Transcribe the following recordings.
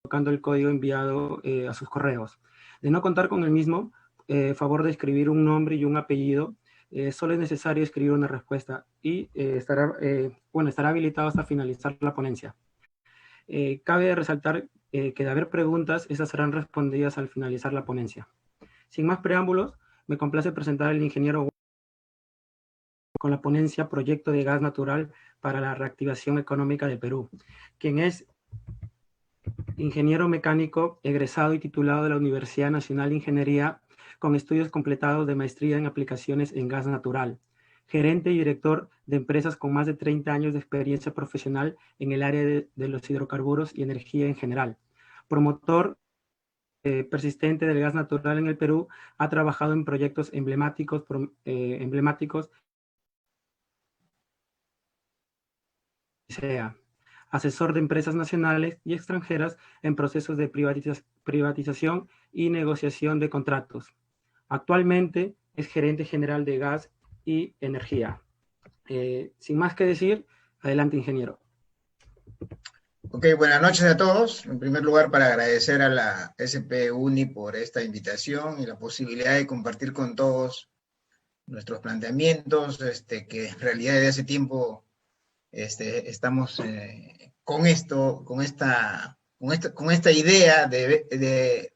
colocando el código enviado a sus correos. De no contar con el mismo, favor de escribir un nombre y un apellido. Solo es necesario escribir una respuesta y estará habilitado hasta finalizar la ponencia. Cabe resaltar que de haber preguntas, esas serán respondidas al finalizar la ponencia. Sin más preámbulos, me complace presentar al ingeniero con la ponencia Proyecto de Gas Natural para la Reactivación Económica del Perú, quien es ingeniero mecánico egresado y titulado de la Universidad Nacional de Ingeniería con estudios completados de maestría en aplicaciones en gas natural, gerente y director de empresas con más de 30 años de experiencia profesional en el área de los hidrocarburos y energía en general. Promotor persistente del gas natural en el Perú, ha trabajado en proyectos emblemáticos, sea asesor de empresas nacionales y extranjeras en procesos de privatización y negociación de contratos. Actualmente es gerente general de gas y energía. Sin más que decir, adelante, ingeniero. Ok, buenas noches a todos. En primer lugar, para agradecer a la SP Uni por esta invitación y la posibilidad de compartir con todos nuestros planteamientos, que en realidad desde hace tiempo estamos con esta idea de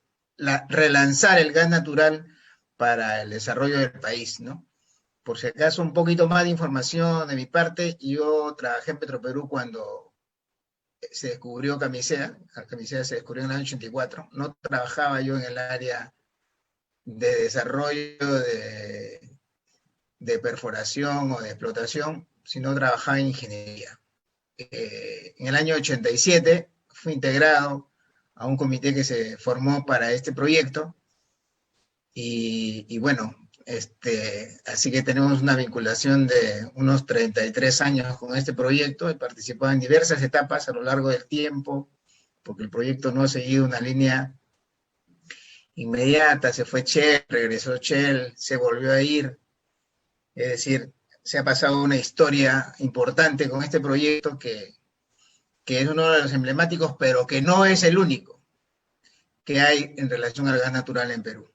relanzar el gas natural para el desarrollo del país, ¿no? Por si acaso, un poquito más de información de mi parte. Yo trabajé en Petroperú cuando se descubrió Camisea. Camisea se descubrió en el año 84. No trabajaba yo en el área de desarrollo de perforación o de explotación, sino trabajaba en ingeniería. En el año 87 fui integrado a un comité que se formó para este proyecto y bueno, así que tenemos una vinculación de unos 33 años con este proyecto. He participado en diversas etapas a lo largo del tiempo, porque el proyecto no ha seguido una línea inmediata. Se fue Shell, regresó Shell, se volvió a ir. Es decir, se ha pasado una historia importante con este proyecto que es uno de los emblemáticos, pero que no es el único que hay en relación al gas natural en Perú.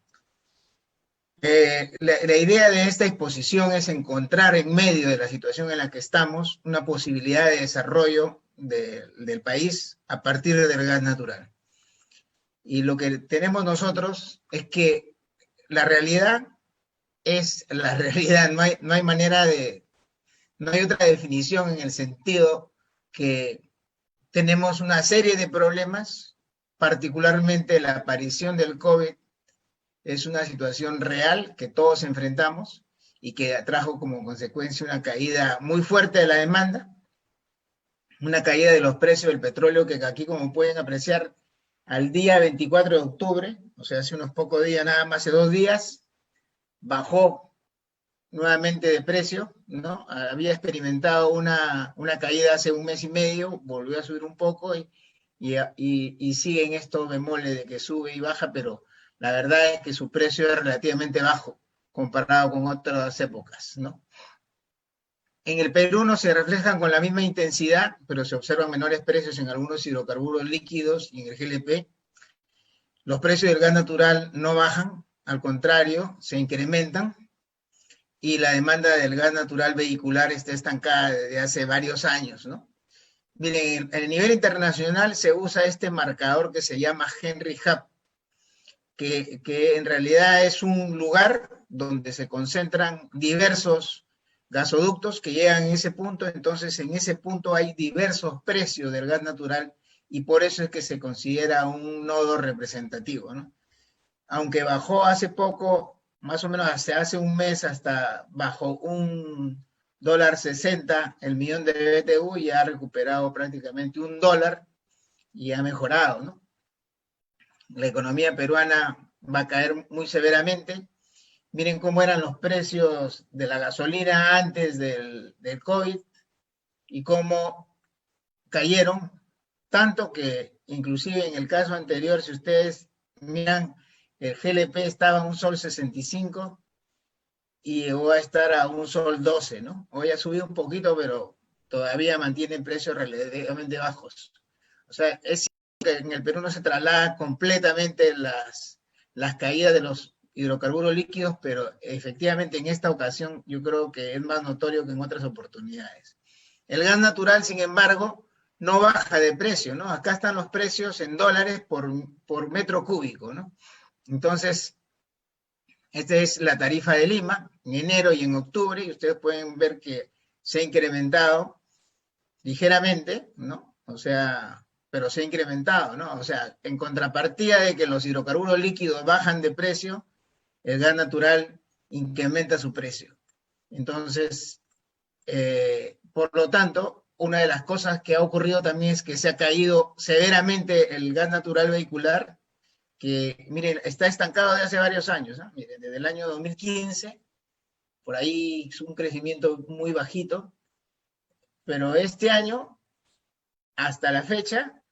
La idea de esta exposición es encontrar en medio de la situación en la que estamos una posibilidad de desarrollo del país a partir del gas natural. Y lo que tenemos nosotros es que la realidad es la realidad, no hay manera de, no hay otra definición en el sentido que tenemos una serie de problemas, particularmente la aparición del COVID es una situación real que todos enfrentamos y que trajo como consecuencia una caída muy fuerte de la demanda, una caída de los precios del petróleo que aquí, como pueden apreciar, al día 24 de octubre, o sea, hace unos pocos días, nada más, hace 2 días, bajó nuevamente de precio, ¿no? Había experimentado una caída hace 1 mes y medio, volvió a subir un poco y sigue en estos bemoles de que sube y baja, pero la verdad es que su precio es relativamente bajo comparado con otras épocas, ¿no? En el Perú no se reflejan con la misma intensidad, pero se observan menores precios en algunos hidrocarburos líquidos y en el GLP. Los precios del gas natural no bajan, al contrario, se incrementan y la demanda del gas natural vehicular está estancada desde hace varios años, ¿no? Miren, a nivel internacional se usa este marcador que se llama Henry Hub, que en realidad es un lugar donde se concentran diversos gasoductos que llegan en ese punto. Entonces en ese punto hay diversos precios del gas natural y por eso es que se considera un nodo representativo, ¿no? Aunque bajó hace poco, más o menos hace 1 mes, hasta bajo $1.60 el millón de BTU, y ha recuperado prácticamente $1 y ha mejorado, ¿no? La economía peruana va a caer muy severamente. Miren cómo eran los precios de la gasolina antes del COVID y cómo cayeron, tanto que inclusive en el caso anterior, si ustedes miran, el GLP estaba a $1.65 y llegó a estar a $1.12, ¿no? Hoy ha subido un poquito, pero todavía mantiene precios relativamente bajos. O sea, es que en el Perú no se traslada completamente las caídas de los hidrocarburos líquidos, pero efectivamente en esta ocasión yo creo que es más notorio que en otras oportunidades. El gas natural, sin embargo, no baja de precio, ¿no? Acá están los precios en dólares por metro cúbico, ¿no? Entonces, esta es la tarifa de Lima, en enero y en octubre, y ustedes pueden ver que se ha incrementado ligeramente, ¿no? O sea, pero se ha incrementado, ¿no? O sea, en contrapartida de que los hidrocarburos líquidos bajan de precio, el gas natural incrementa su precio. Entonces, por lo tanto, una de las cosas que ha ocurrido también es que se ha caído severamente el gas natural vehicular, que, miren, está estancado desde hace varios años, ¿no? Miren, desde el año 2015, por ahí es un crecimiento muy bajito, pero este año, hasta la fecha,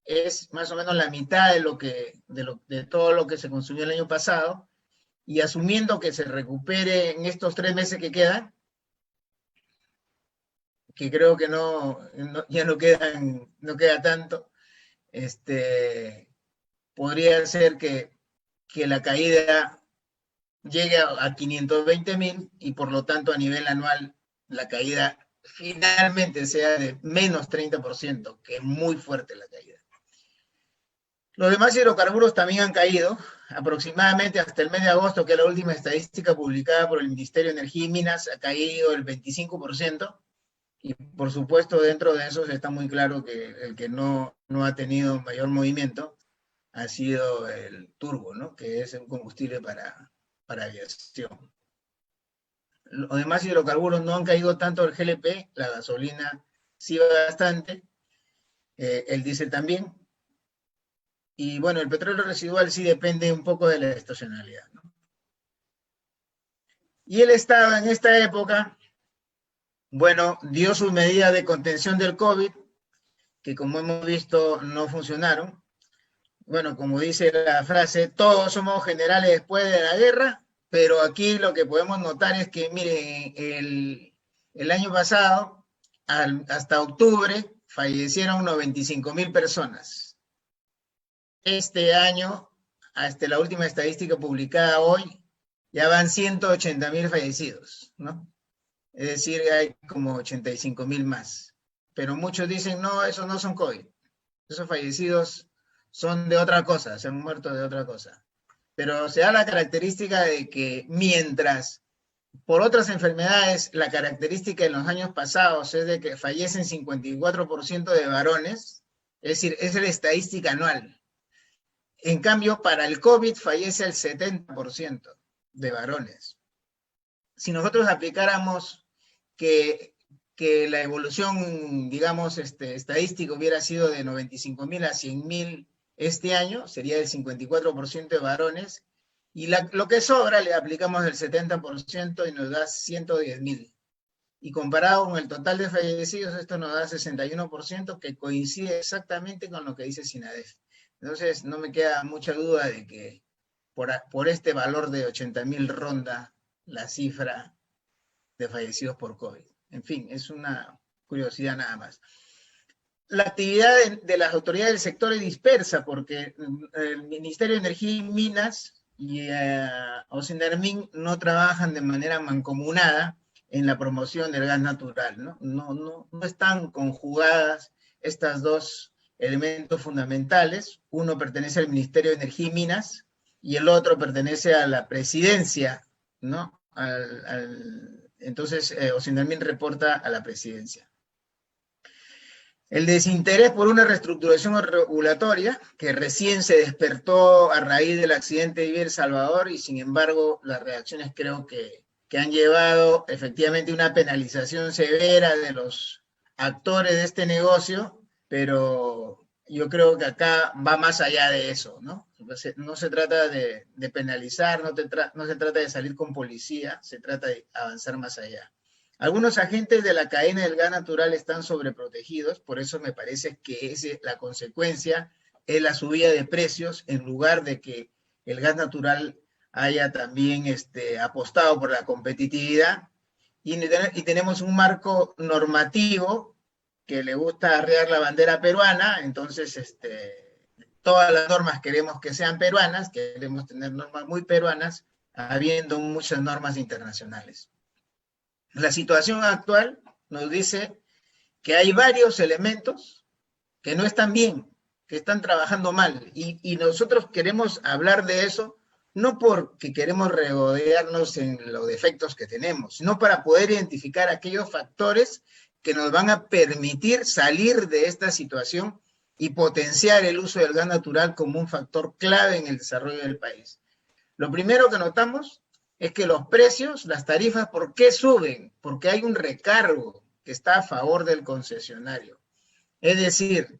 es más o menos la mitad de todo lo que se consumió el año pasado, y asumiendo que se recupere en estos 3 meses que quedan, que creo que ya no queda tanto, podría ser que la caída llegue a 520.000 y por lo tanto a nivel anual la caída finalmente sea de menos 30%, que es muy fuerte la caída. Los demás hidrocarburos también han caído, aproximadamente hasta el mes de agosto, que es la última estadística publicada por el Ministerio de Energía y Minas, ha caído el 25%, y por supuesto dentro de eso está muy claro que el que no ha tenido mayor movimiento ha sido el turbo, ¿no? Que es un combustible para aviación. Los demás hidrocarburos no han caído tanto, el GLP, la gasolina sí va bastante, el diésel también, y bueno, el petróleo residual sí depende un poco de la estacionalidad, ¿no? Y el Estado en esta época, bueno, dio sus medidas de contención del COVID, que como hemos visto no funcionaron. Bueno, como dice la frase, todos somos generales después de la guerra, pero aquí lo que podemos notar es que, miren, el año pasado, hasta octubre, fallecieron 95.000 personas. Este año, hasta la última estadística publicada hoy, ya van 180.000 fallecidos, ¿no? Es decir, hay como 85.000 más. Pero muchos dicen, no, esos no son COVID. Esos fallecidos son de otra cosa, se han muerto de otra cosa. Pero se da la característica de que mientras por otras enfermedades, la característica en los años pasados es de que fallecen 54% de varones, es decir, es la estadística anual. En cambio, para el COVID fallece el 70% de varones. Si nosotros aplicáramos que la evolución, digamos, estadística hubiera sido de 95.000 a 100.000 este año, sería el 54% de varones, y lo que sobra le aplicamos el 70% y nos da 110.000. Y comparado con el total de fallecidos, esto nos da 61%, que coincide exactamente con lo que dice SINADEF. Entonces, no me queda mucha duda de que por este valor de 80.000 ronda la cifra de fallecidos por COVID. En fin, es una curiosidad nada más. La actividad de las autoridades del sector es dispersa porque el Ministerio de Energía y Minas y Osindarmin no trabajan de manera mancomunada en la promoción del gas natural, ¿no? No están conjugadas estas dos elementos fundamentales. Uno pertenece al Ministerio de Energía y Minas y el otro pertenece a la presidencia, ¿no? Entonces, Osindarmin reporta a la presidencia. El desinterés por una reestructuración regulatoria que recién se despertó a raíz del accidente de El Salvador y sin embargo las reacciones creo que han llevado efectivamente una penalización severa de los actores de este negocio, pero yo creo que acá va más allá de eso, ¿no? No se trata de penalizar, no se trata de salir con policía, se trata de avanzar más allá. Algunos agentes de la cadena del gas natural están sobreprotegidos, por eso me parece que la consecuencia es la subida de precios en lugar de que el gas natural haya también apostado por la competitividad y tenemos un marco normativo que le gusta arrear la bandera peruana, entonces todas las normas queremos que sean peruanas, queremos tener normas muy peruanas, habiendo muchas normas internacionales. La situación actual nos dice que hay varios elementos que no están bien, que están trabajando mal, y nosotros queremos hablar de eso, no porque queremos regodearnos en los defectos que tenemos, sino para poder identificar aquellos factores que nos van a permitir salir de esta situación y potenciar el uso del gas natural como un factor clave en el desarrollo del país. Lo primero que notamos es que los precios, las tarifas, ¿por qué suben? Porque hay un recargo que está a favor del concesionario. Es decir,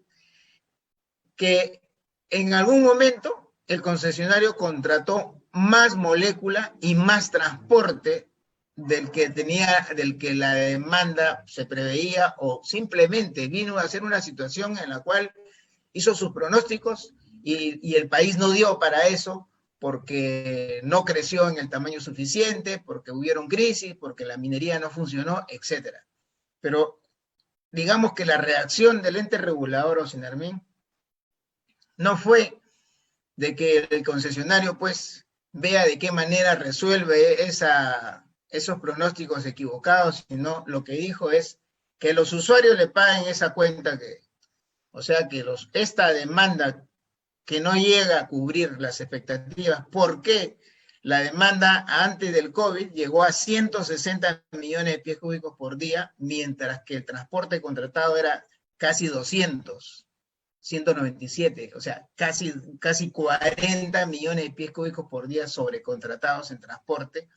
que en algún momento el concesionario contrató más molécula y más transporte del que la demanda se preveía, o simplemente vino a ser una situación en la cual hizo sus pronósticos y el país no dio para eso, porque no creció en el tamaño suficiente, porque hubieron crisis, porque la minería no funcionó, etc. Pero digamos que la reacción del ente regulador, Osinarmin, no fue de que el concesionario pues vea de qué manera resuelve esos pronósticos equivocados, sino lo que dijo es que los usuarios le paguen esa cuenta o sea que esta demanda que no llega a cubrir las expectativas, porque la demanda antes del COVID llegó a 160 millones de pies cúbicos por día, mientras que el transporte contratado era casi 197, o sea, casi 40 millones de pies cúbicos por día sobrecontratados en transporte,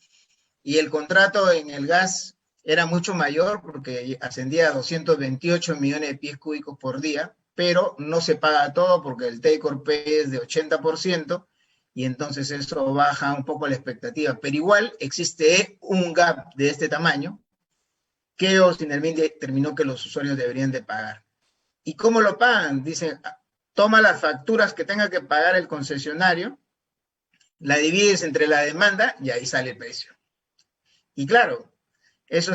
y el contrato en el gas era mucho mayor porque ascendía a 228 millones de pies cúbicos por día, pero no se paga todo porque el take-or-pay es de 80%, y entonces eso baja un poco la expectativa. Pero igual existe un gap de este tamaño que Osinarmin determinó que los usuarios deberían de pagar. ¿Y cómo lo pagan? Dicen, toma las facturas que tenga que pagar el concesionario, la divides entre la demanda y ahí sale el precio. Y claro, eso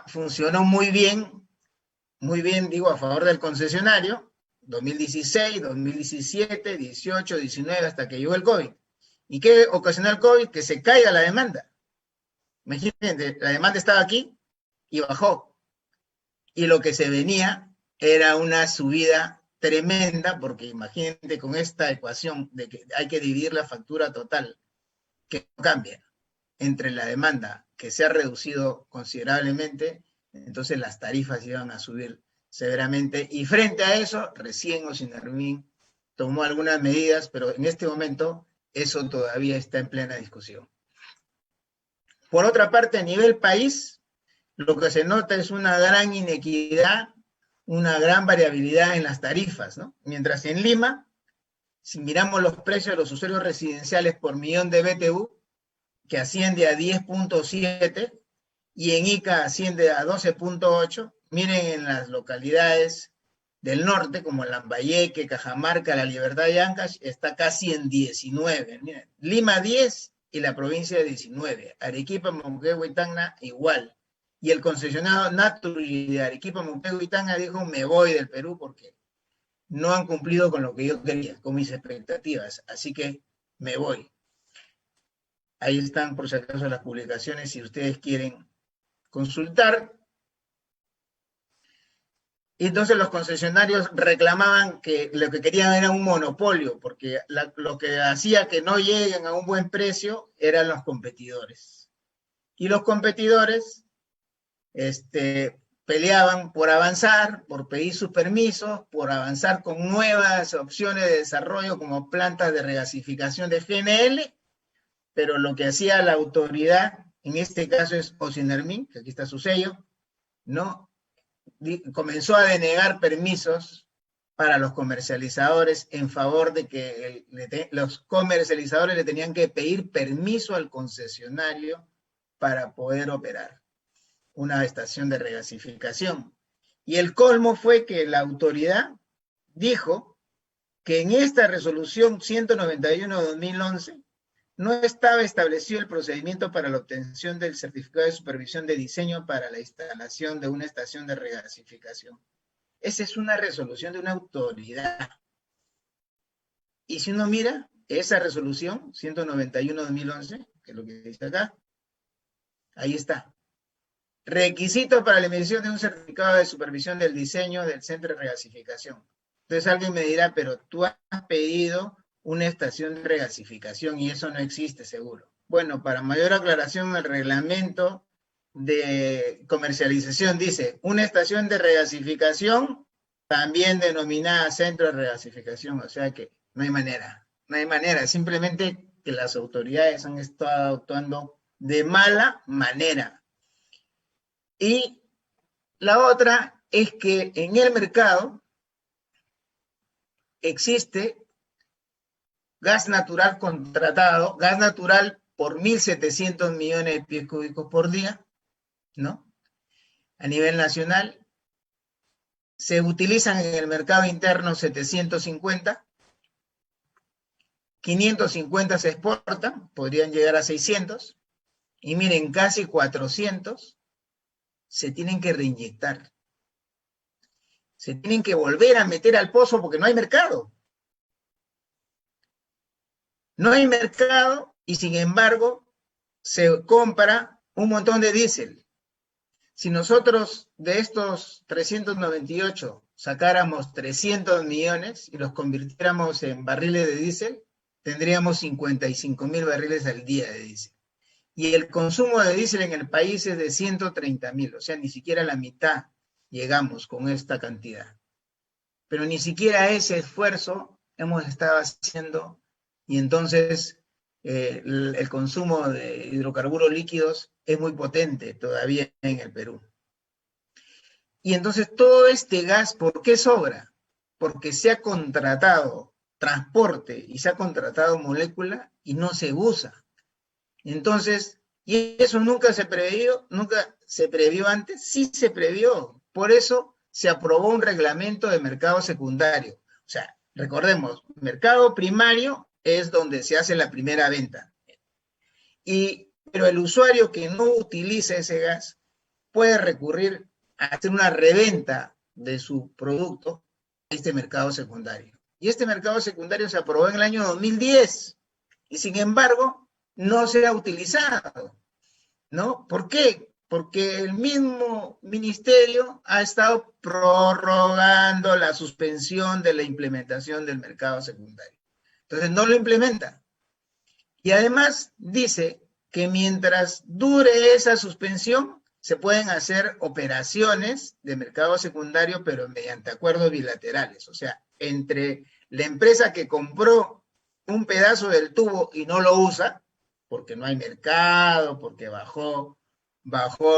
funcionó muy bien, digo, a favor del concesionario, 2016, 2017, 18, 19, hasta que llegó el COVID. ¿Y qué ocasionó el COVID? Que se caiga la demanda. Imagínense, la demanda estaba aquí y bajó. Y lo que se venía era una subida tremenda, porque imagínate con esta ecuación de que hay que dividir la factura total, que no cambia, entre la demanda, que se ha reducido considerablemente, entonces las tarifas iban a subir severamente, y frente a eso, recién Osinarmin tomó algunas medidas, pero en este momento eso todavía está en plena discusión. Por otra parte, a nivel país, lo que se nota es una gran inequidad, una gran variabilidad en las tarifas, ¿no? Mientras en Lima, si miramos los precios de los usuarios residenciales por millón de BTU, que asciende a 10.7, y en Ica asciende a 12.8, miren en las localidades del norte, como Lambayeque, Cajamarca, La Libertad y Ancash, está casi en 19. Miren, Lima 10 y la provincia 19. Arequipa, Moquegua y Tacna igual. Y el concesionado Naturgy de Arequipa, Moquegua y Tacna dijo, me voy del Perú porque no han cumplido con lo que yo quería, con mis expectativas, así que me voy. Ahí están, por si acaso, las publicaciones, si ustedes quieren consultar. Y entonces los concesionarios reclamaban que lo que querían era un monopolio, porque lo que hacía que no lleguen a un buen precio eran los competidores. Y los competidores peleaban por avanzar, por pedir sus permisos, por avanzar con nuevas opciones de desarrollo como plantas de regasificación de GNL, pero lo que hacía la autoridad, en este caso es Osinarmin, que aquí está su sello, ¿no? Comenzó a denegar permisos para los comercializadores en favor de que los comercializadores le tenían que pedir permiso al concesionario para poder operar una estación de regasificación. Y el colmo fue que la autoridad dijo que en esta resolución 191 de 2011 no estaba establecido el procedimiento para la obtención del certificado de supervisión de diseño para la instalación de una estación de regasificación. Esa es una resolución de una autoridad. Y si uno mira esa resolución, 191-2011, que es lo que dice acá, ahí está. Requisito para la emisión de un certificado de supervisión del diseño del centro de regasificación. Entonces alguien me dirá, pero tú has pedido una estación de regasificación y eso no existe seguro. Bueno, para mayor aclaración, el reglamento de comercialización dice, una estación de regasificación, también denominada centro de regasificación, o sea que no hay manera, simplemente que las autoridades han estado actuando de mala manera. Y la otra es que en el mercado existe gas natural contratado, gas natural por 1.700 millones de pies cúbicos por día, ¿no? A nivel nacional, se utilizan en el mercado interno 750, 550 se exportan, podrían llegar a 600, y miren, casi 400 se tienen que reinyectar. Se tienen que volver a meter al pozo porque no hay mercado. No hay mercado y sin embargo se compra un montón de diésel. Si nosotros de estos 398 sacáramos 300 millones y los convirtiéramos en barriles de diésel, tendríamos 55.000 barriles al día de diésel. Y el consumo de diésel en el país es de 130.000, o sea, ni siquiera la mitad llegamos con esta cantidad. Pero ni siquiera ese esfuerzo hemos estado haciendo y entonces el consumo de hidrocarburos líquidos es muy potente todavía en el Perú. Y entonces todo este gas, ¿por qué sobra? Porque se ha contratado transporte y se ha contratado molécula y no se usa. Entonces, ¿y eso nunca se previó antes? Sí se previó. Por eso se aprobó un reglamento de mercado secundario. O sea, recordemos, mercado primario es donde se hace la primera venta. Pero el usuario que no utiliza ese gas puede recurrir a hacer una reventa de su producto a este mercado secundario. Y este mercado secundario se aprobó en el año 2010 y sin embargo no se ha utilizado, ¿no? ¿Por qué? Porque el mismo ministerio ha estado prorrogando la suspensión de la implementación del mercado secundario. Entonces no lo implementa. Y además dice que mientras dure esa suspensión, se pueden hacer operaciones de mercado secundario, pero mediante acuerdos bilaterales. O sea, entre la empresa que compró un pedazo del tubo y no lo usa, porque no hay mercado, porque bajó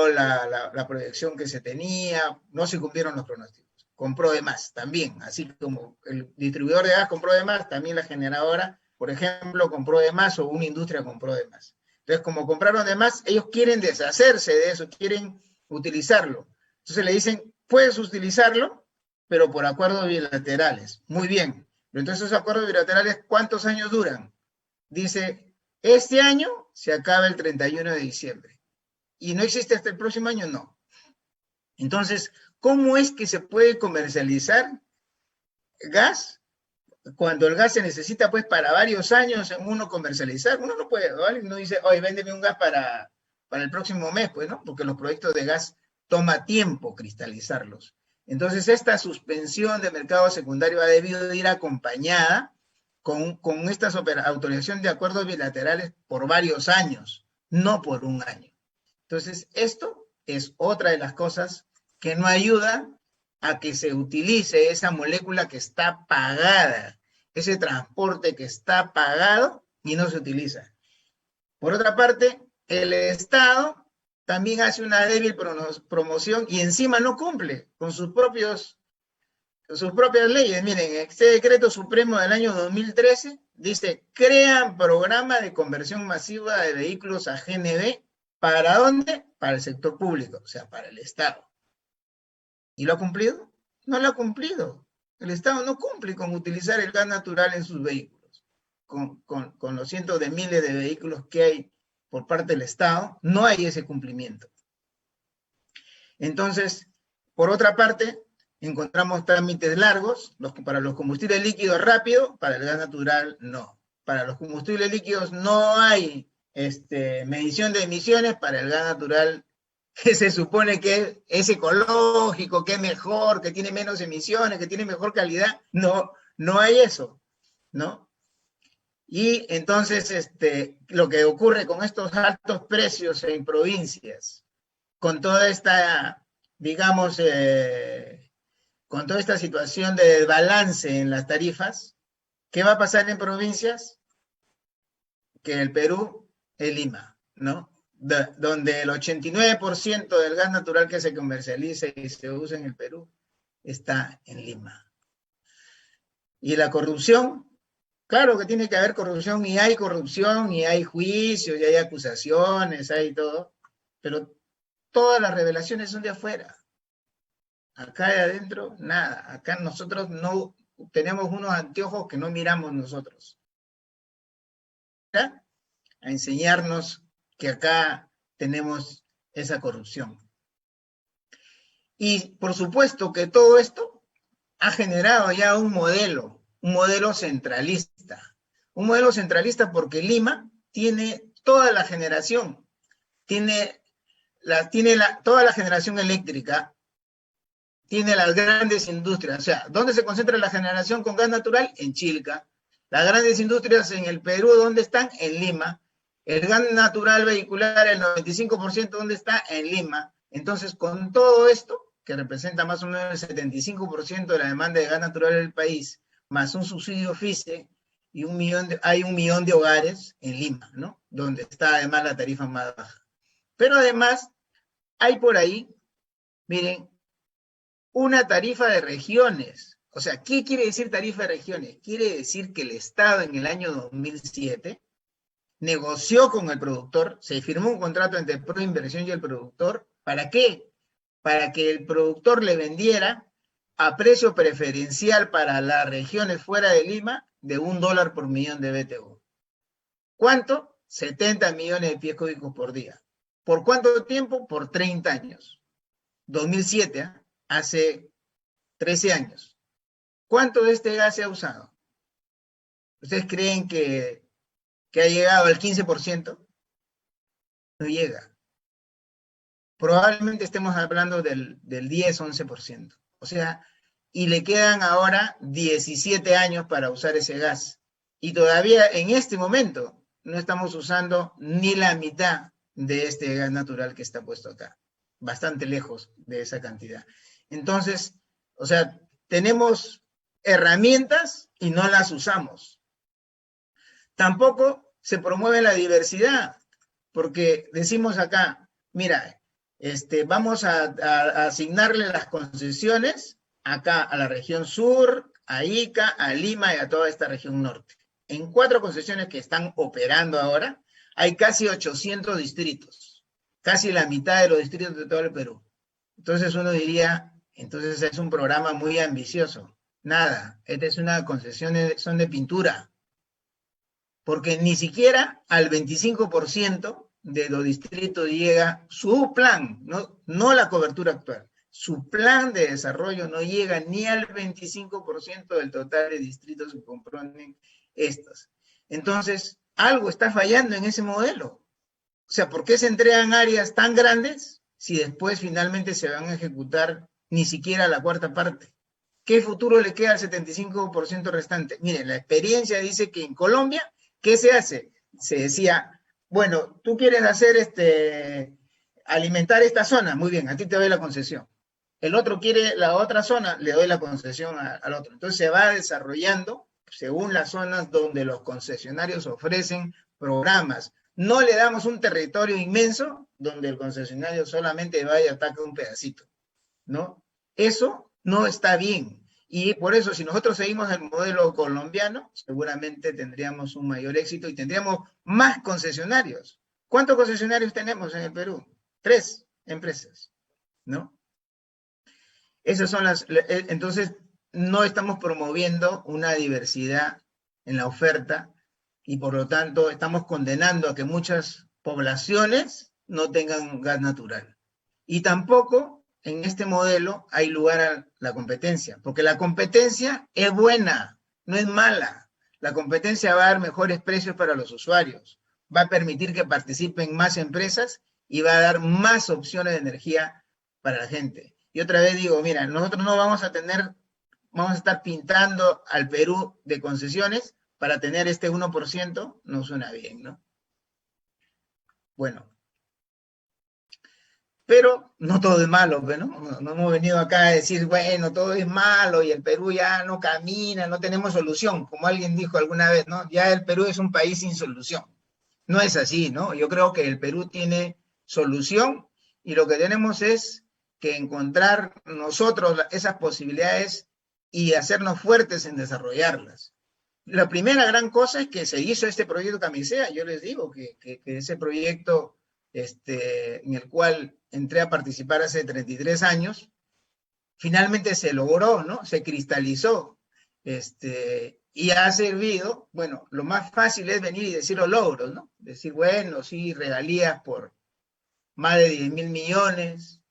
la proyección que se tenía, no se cumplieron los pronósticos. Compró de más también, así como el distribuidor de gas compró de más, también la generadora, por ejemplo, compró de más o una industria compró de más. Entonces, como compraron de más, ellos quieren deshacerse de eso, quieren utilizarlo. Entonces le dicen, puedes utilizarlo, pero por acuerdos bilaterales. Muy bien. Pero entonces esos acuerdos bilaterales, ¿cuántos años duran? Dice, este año se acaba el 31 de diciembre. ¿Y no existe hasta el próximo año? No. Entonces, ¿cómo es que se puede comercializar gas cuando el gas se necesita pues para varios años en uno comercializar? Uno no puede, ¿vale? Uno dice, oye, véndeme un gas para el próximo mes, pues, ¿no? Porque los proyectos de gas toma tiempo cristalizarlos. Entonces, esta suspensión de mercado secundario ha debido ir acompañada con estas autorizaciones de acuerdos bilaterales por varios años, no por un año. Entonces, esto es otra de las cosas que no ayudan a que se utilice esa molécula que está pagada, ese transporte que está pagado y no se utiliza. Por otra parte, el Estado también hace una débil promoción y encima no cumple con sus propias leyes. Miren, este decreto supremo del año 2013 dice, crean programa de conversión masiva de vehículos a GNV. ¿Para dónde? Para el sector público, o sea, para el Estado. ¿Y lo ha cumplido? No lo ha cumplido. El Estado no cumple con utilizar el gas natural en sus vehículos. Con los cientos de miles de vehículos que hay por parte del Estado, no hay ese cumplimiento. Entonces, por otra parte, encontramos trámites largos, para los combustibles líquidos rápido, para el gas natural no. Para los combustibles líquidos no hay medición de emisiones, para el gas natural, que se supone que es ecológico, que es mejor, que tiene menos emisiones, que tiene mejor calidad, no hay eso, ¿no? Y entonces lo que ocurre con estos altos precios en provincias, con toda esta, digamos, con toda esta situación de desbalance en las tarifas, ¿qué va a pasar en provincias? Que el Perú es Lima, ¿no? Donde el 89% del gas natural que se comercializa y se usa en el Perú está en Lima. Y la corrupción, claro que tiene que haber corrupción, y hay juicios, y hay acusaciones, hay todo, pero todas las revelaciones son de afuera. Acá de adentro, nada. Acá nosotros no tenemos unos anteojos que no miramos nosotros. ¿Ya? A enseñarnos que acá tenemos esa corrupción. Y por supuesto que todo esto ha generado ya un modelo centralista. Un modelo centralista porque Lima tiene toda la generación, toda la generación eléctrica, tiene las grandes industrias. O sea, ¿dónde se concentra la generación con gas natural? En Chilca. Las grandes industrias en el Perú, ¿dónde están? En Lima. El gas natural vehicular, el 95%, ¿dónde está? En Lima. Entonces, con todo esto, que representa más o menos el 75% de la demanda de gas natural del país, más un subsidio FICE, y hay 1 millón de hogares en Lima, ¿no? Donde está además la tarifa más baja. Pero además, hay por ahí, miren, una tarifa de regiones. O sea, ¿qué quiere decir tarifa de regiones? Quiere decir que el Estado en el año 2007 negoció con el productor, se firmó un contrato entre Proinversión y el productor. ¿Para qué? Para que el productor le vendiera a precio preferencial para las regiones fuera de Lima de $1 por millón de BTU. ¿Cuánto? 70 millones de pies cúbicos por día. ¿Por cuánto tiempo? Por 30 años. 2007, ¿eh? Hace 13 años. ¿Cuánto de este gas se ha usado? ¿Ustedes creen que ha llegado al 15%? No llega. Probablemente estemos hablando del 10-11%. O sea, y le quedan ahora 17 años para usar ese gas. Y todavía en este momento no estamos usando ni la mitad de este gas natural que está puesto acá. Bastante lejos de esa cantidad. Entonces, o sea, tenemos herramientas y no las usamos. Tampoco se promueve la diversidad, porque decimos acá, mira, vamos a asignarle las concesiones acá a la región sur, a Ica, a Lima y a toda esta región norte. En 4 concesiones que están operando ahora, hay casi 800 distritos, casi la mitad de los distritos de todo el Perú. Entonces uno diría, entonces es un programa muy ambicioso. Nada, esta es una concesión, son de pintura. Porque ni siquiera al 25% de los distritos llega su plan, no la cobertura actual. Su plan de desarrollo no llega ni al 25% del total de distritos que componen estos. Entonces, algo está fallando en ese modelo. O sea, ¿por qué se entregan áreas tan grandes si después finalmente se van a ejecutar ni siquiera la 1/4 parte? ¿Qué futuro le queda al 75% restante? Miren, la experiencia dice que en Colombia, ¿qué se hace? Se decía, bueno, tú quieres hacer alimentar esta zona, muy bien, a ti te doy la concesión. El otro quiere la otra zona, le doy la concesión al otro. Entonces se va desarrollando según las zonas donde los concesionarios ofrecen programas. No le damos un territorio inmenso donde el concesionario solamente vaya y ataque un pedacito, ¿no? Eso no está bien. Y por eso, si nosotros seguimos el modelo colombiano, seguramente tendríamos un mayor éxito y tendríamos más concesionarios. ¿Cuántos concesionarios tenemos en el Perú? 3 empresas, ¿no? Esas son entonces, no estamos promoviendo una diversidad en la oferta y por lo tanto estamos condenando a que muchas poblaciones no tengan gas natural. Y tampoco en este modelo hay lugar a la competencia, porque la competencia es buena, no es mala. La competencia va a dar mejores precios para los usuarios, va a permitir que participen más empresas y va a dar más opciones de energía para la gente. Y otra vez digo, mira, nosotros no vamos a estar pintando al Perú de concesiones para tener este 1%, no suena bien, ¿no? Bueno, pero no todo es malo, ¿no? No hemos venido acá a decir, bueno, todo es malo y el Perú ya no camina, no tenemos solución, como alguien dijo alguna vez, ¿no? Ya el Perú es un país sin solución. No es así, ¿no? Yo creo que el Perú tiene solución y lo que tenemos es que encontrar nosotros esas posibilidades y hacernos fuertes en desarrollarlas. La primera gran cosa es que se hizo este proyecto Camisea. Yo les digo que ese proyecto en el cual entré a participar hace 33 años, finalmente se logró, ¿no? Se cristalizó, y ha servido, bueno, lo más fácil es venir y decir los logros, ¿no? Decir, bueno, sí, regalías por más de 10.000 millones,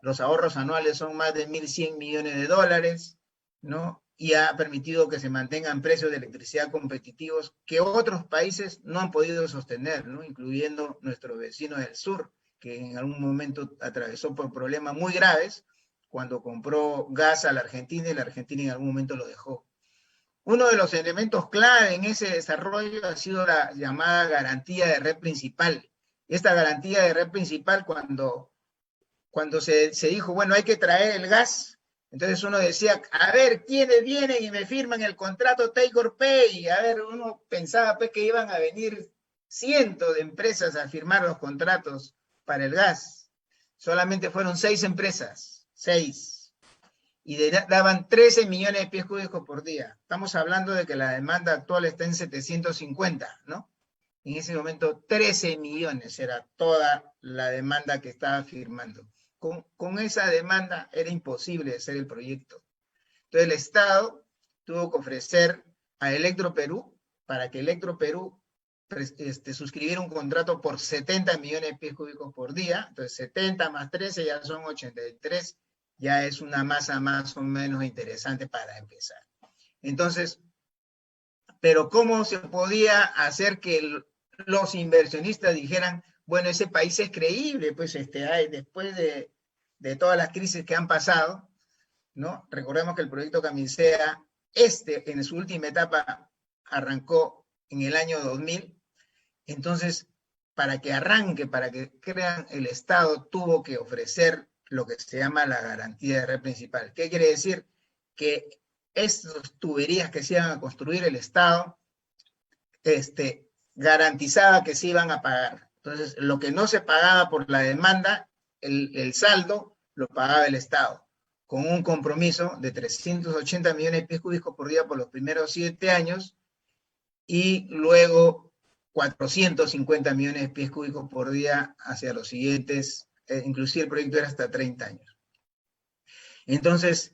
los ahorros anuales son más de 1.100 millones de dólares, ¿no? Y ha permitido que se mantengan precios de electricidad competitivos que otros países no han podido sostener, ¿no? Incluyendo nuestro vecino del sur, que en algún momento atravesó por problemas muy graves cuando compró gas a la Argentina y la Argentina en algún momento lo dejó. Uno de los elementos clave en ese desarrollo ha sido la llamada garantía de red principal. Esta garantía de red principal, cuando se dijo, bueno, hay que traer el gas, entonces uno decía, a ver, ¿quiénes vienen y me firman el contrato take or pay? A ver, uno pensaba pues, que iban a venir cientos de empresas a firmar los contratos para el gas. Solamente fueron 6 empresas, 6. Y daban 13 millones de pies cúbicos por día. Estamos hablando de que la demanda actual está en 750, ¿no? En ese momento 13 millones era toda la demanda que estaba firmando. Con esa demanda era imposible hacer el proyecto. Entonces el Estado tuvo que ofrecer a Electroperú para que Electroperú suscribiera un contrato por 70 millones de pies cúbicos por día. Entonces 70 más 13 ya son 83, ya es una masa más o menos interesante para empezar. Entonces, pero ¿cómo se podía hacer que los inversionistas dijeran, bueno, ese país es creíble, pues después de todas las crisis que han pasado, ¿no? Recordemos que el proyecto Camisea, en su última etapa, arrancó en el año 2000, entonces, para que arranque, para que crean, el Estado tuvo que ofrecer lo que se llama la garantía de red principal. ¿Qué quiere decir? Que estas tuberías que se iban a construir, el Estado garantizaba que se iban a pagar. Entonces, lo que no se pagaba por la demanda, el saldo lo pagaba el Estado, con un compromiso de 380 millones de pies cúbicos por día por los primeros 7 años y luego 450 millones de pies cúbicos por día hacia los siguientes, inclusive el proyecto era hasta 30 años. Entonces,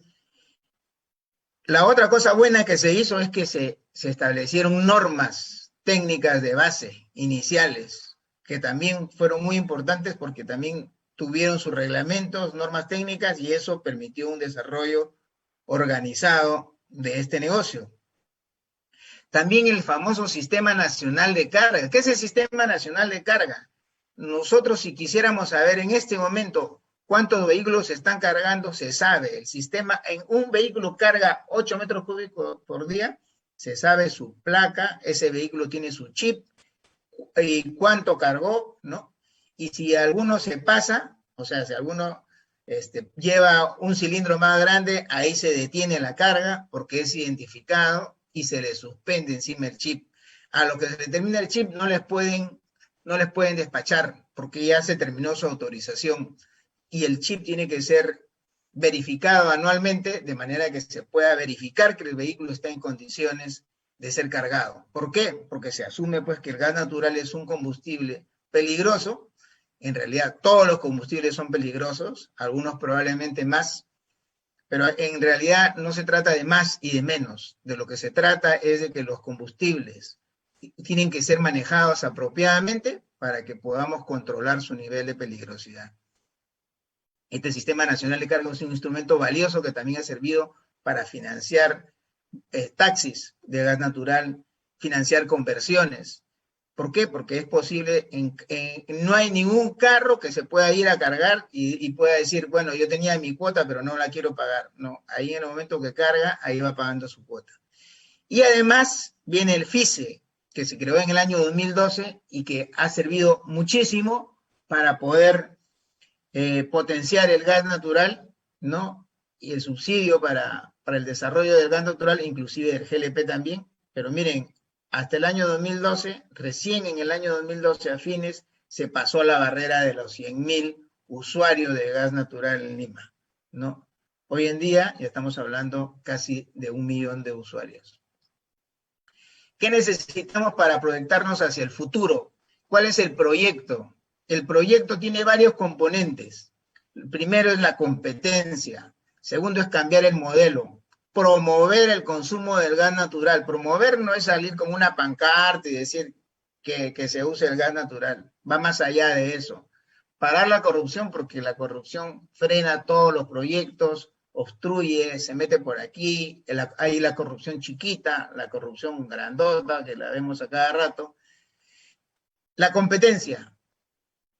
la otra cosa buena que se hizo es que se establecieron normas técnicas de base iniciales, que también fueron muy importantes porque también tuvieron sus reglamentos, normas técnicas, y eso permitió un desarrollo organizado de este negocio. También el famoso Sistema Nacional de Carga. ¿Qué es el Sistema Nacional de Carga? Nosotros, si quisiéramos saber en este momento cuántos vehículos se están cargando, se sabe. El sistema, en un vehículo carga 8 metros cúbicos por día, se sabe su placa, ese vehículo tiene su chip, y cuánto cargó, ¿no? Y si alguno se pasa, o sea, si alguno lleva un cilindro más grande, ahí se detiene la carga porque es identificado y se le suspende encima el chip. A lo que se determina el chip no les pueden despachar porque ya se terminó su autorización y el chip tiene que ser verificado anualmente de manera que se pueda verificar que el vehículo está en condiciones de ser cargado. ¿Por qué? Porque se asume pues que el gas natural es un combustible peligroso. En realidad todos los combustibles son peligrosos, algunos probablemente más, pero en realidad no se trata de más y de menos. De lo que se trata es de que los combustibles tienen que ser manejados apropiadamente para que podamos controlar su nivel de peligrosidad. Este Sistema Nacional de Carga es un instrumento valioso que también ha servido para financiar taxis de gas natural, financiar conversiones. ¿Por qué? Porque es posible, no hay ningún carro que se pueda ir a cargar y pueda decir, bueno, yo tenía mi cuota, pero no la quiero pagar. No, ahí en el momento que carga, ahí va pagando su cuota. Y además viene el FICE, que se creó en el año 2012 y que ha servido muchísimo para poder potenciar el gas natural, ¿no? Y el subsidio para el desarrollo del gas natural, inclusive del GLP también. Pero miren, hasta el año 2012, recién en el año 2012 a fines, se pasó la barrera de los 100.000 usuarios de gas natural en Lima, ¿no? Hoy en día ya estamos hablando casi de 1 millón de usuarios. ¿Qué necesitamos para proyectarnos hacia el futuro? ¿Cuál es el proyecto? El proyecto tiene varios componentes. El primero es la competencia. Segundo es cambiar el modelo. Promover el consumo del gas natural. Promover no es salir con una pancarta y decir que se use el gas natural. Va más allá de eso. Parar la corrupción, porque la corrupción frena todos los proyectos, obstruye, se mete por aquí, hay la corrupción chiquita, la corrupción grandota, que la vemos a cada rato. La competencia.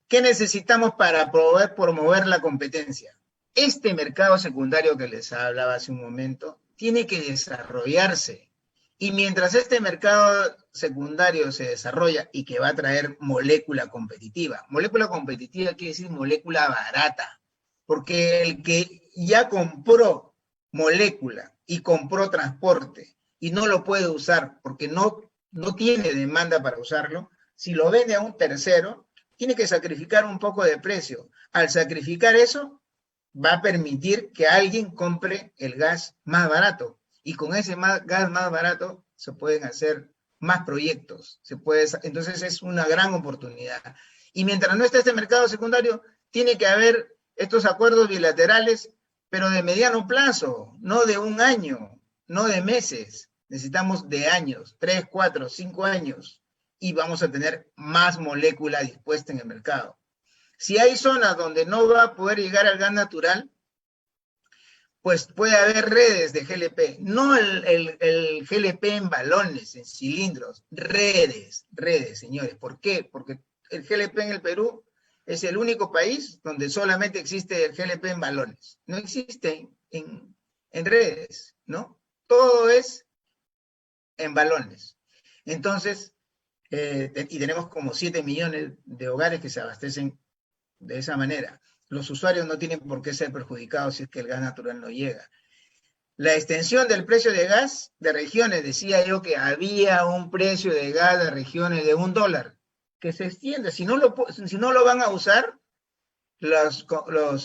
¿Qué necesitamos para poder promover la competencia? Este mercado secundario que les hablaba hace un momento tiene que desarrollarse. Y mientras este mercado secundario se desarrolla y que va a traer molécula competitiva quiere decir molécula barata, porque el que ya compró molécula y compró transporte y no lo puede usar porque no tiene demanda para usarlo, si lo vende a un tercero, tiene que sacrificar un poco de precio. Al sacrificar eso, va a permitir que alguien compre el gas más barato. Y con ese gas más barato se pueden hacer más proyectos. Entonces es una gran oportunidad. Y mientras no esté este mercado secundario, tiene que haber estos acuerdos bilaterales, pero de mediano plazo, no de un año, no de meses. Necesitamos de años, 3, 4, 5 años. Y vamos a tener más molécula dispuesta en el mercado. Si hay zonas donde no va a poder llegar al gas natural, pues puede haber redes de GLP, no el GLP en balones, en cilindros, redes, señores. ¿Por qué? Porque el GLP en el Perú es el único país donde solamente existe el GLP en balones. No existe en redes, ¿no? Todo es en balones. Entonces, y tenemos como 7 millones de hogares que se abastecen de esa manera. Los usuarios no tienen por qué ser perjudicados si es que el gas natural no llega. La extensión del precio de gas de regiones, decía yo que había un precio de gas de regiones de $1, que se extiende. Si no lo van a usar los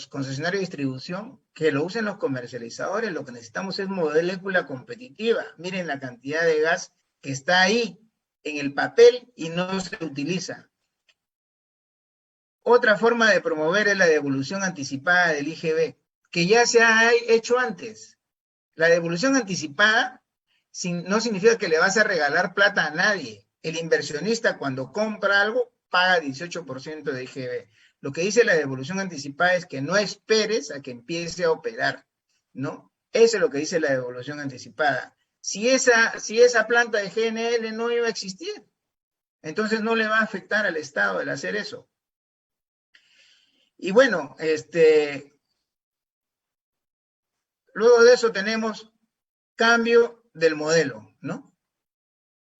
concesionarios de distribución, que lo usen los comercializadores. Lo que necesitamos es molécula competitiva. Miren la cantidad de gas que está ahí en el papel y no se utiliza. Otra forma de promover es la devolución anticipada del IGB, que ya se ha hecho antes. La devolución anticipada no significa que le vas a regalar plata a nadie. El inversionista cuando compra algo paga 18% de IGB. Lo que dice la devolución anticipada es que no esperes a que empiece a operar, ¿no? Eso es lo que dice la devolución anticipada. Si esa planta de GNL no iba a existir, entonces no le va a afectar al Estado el hacer eso. Y bueno, luego de eso tenemos cambio del modelo, ¿no?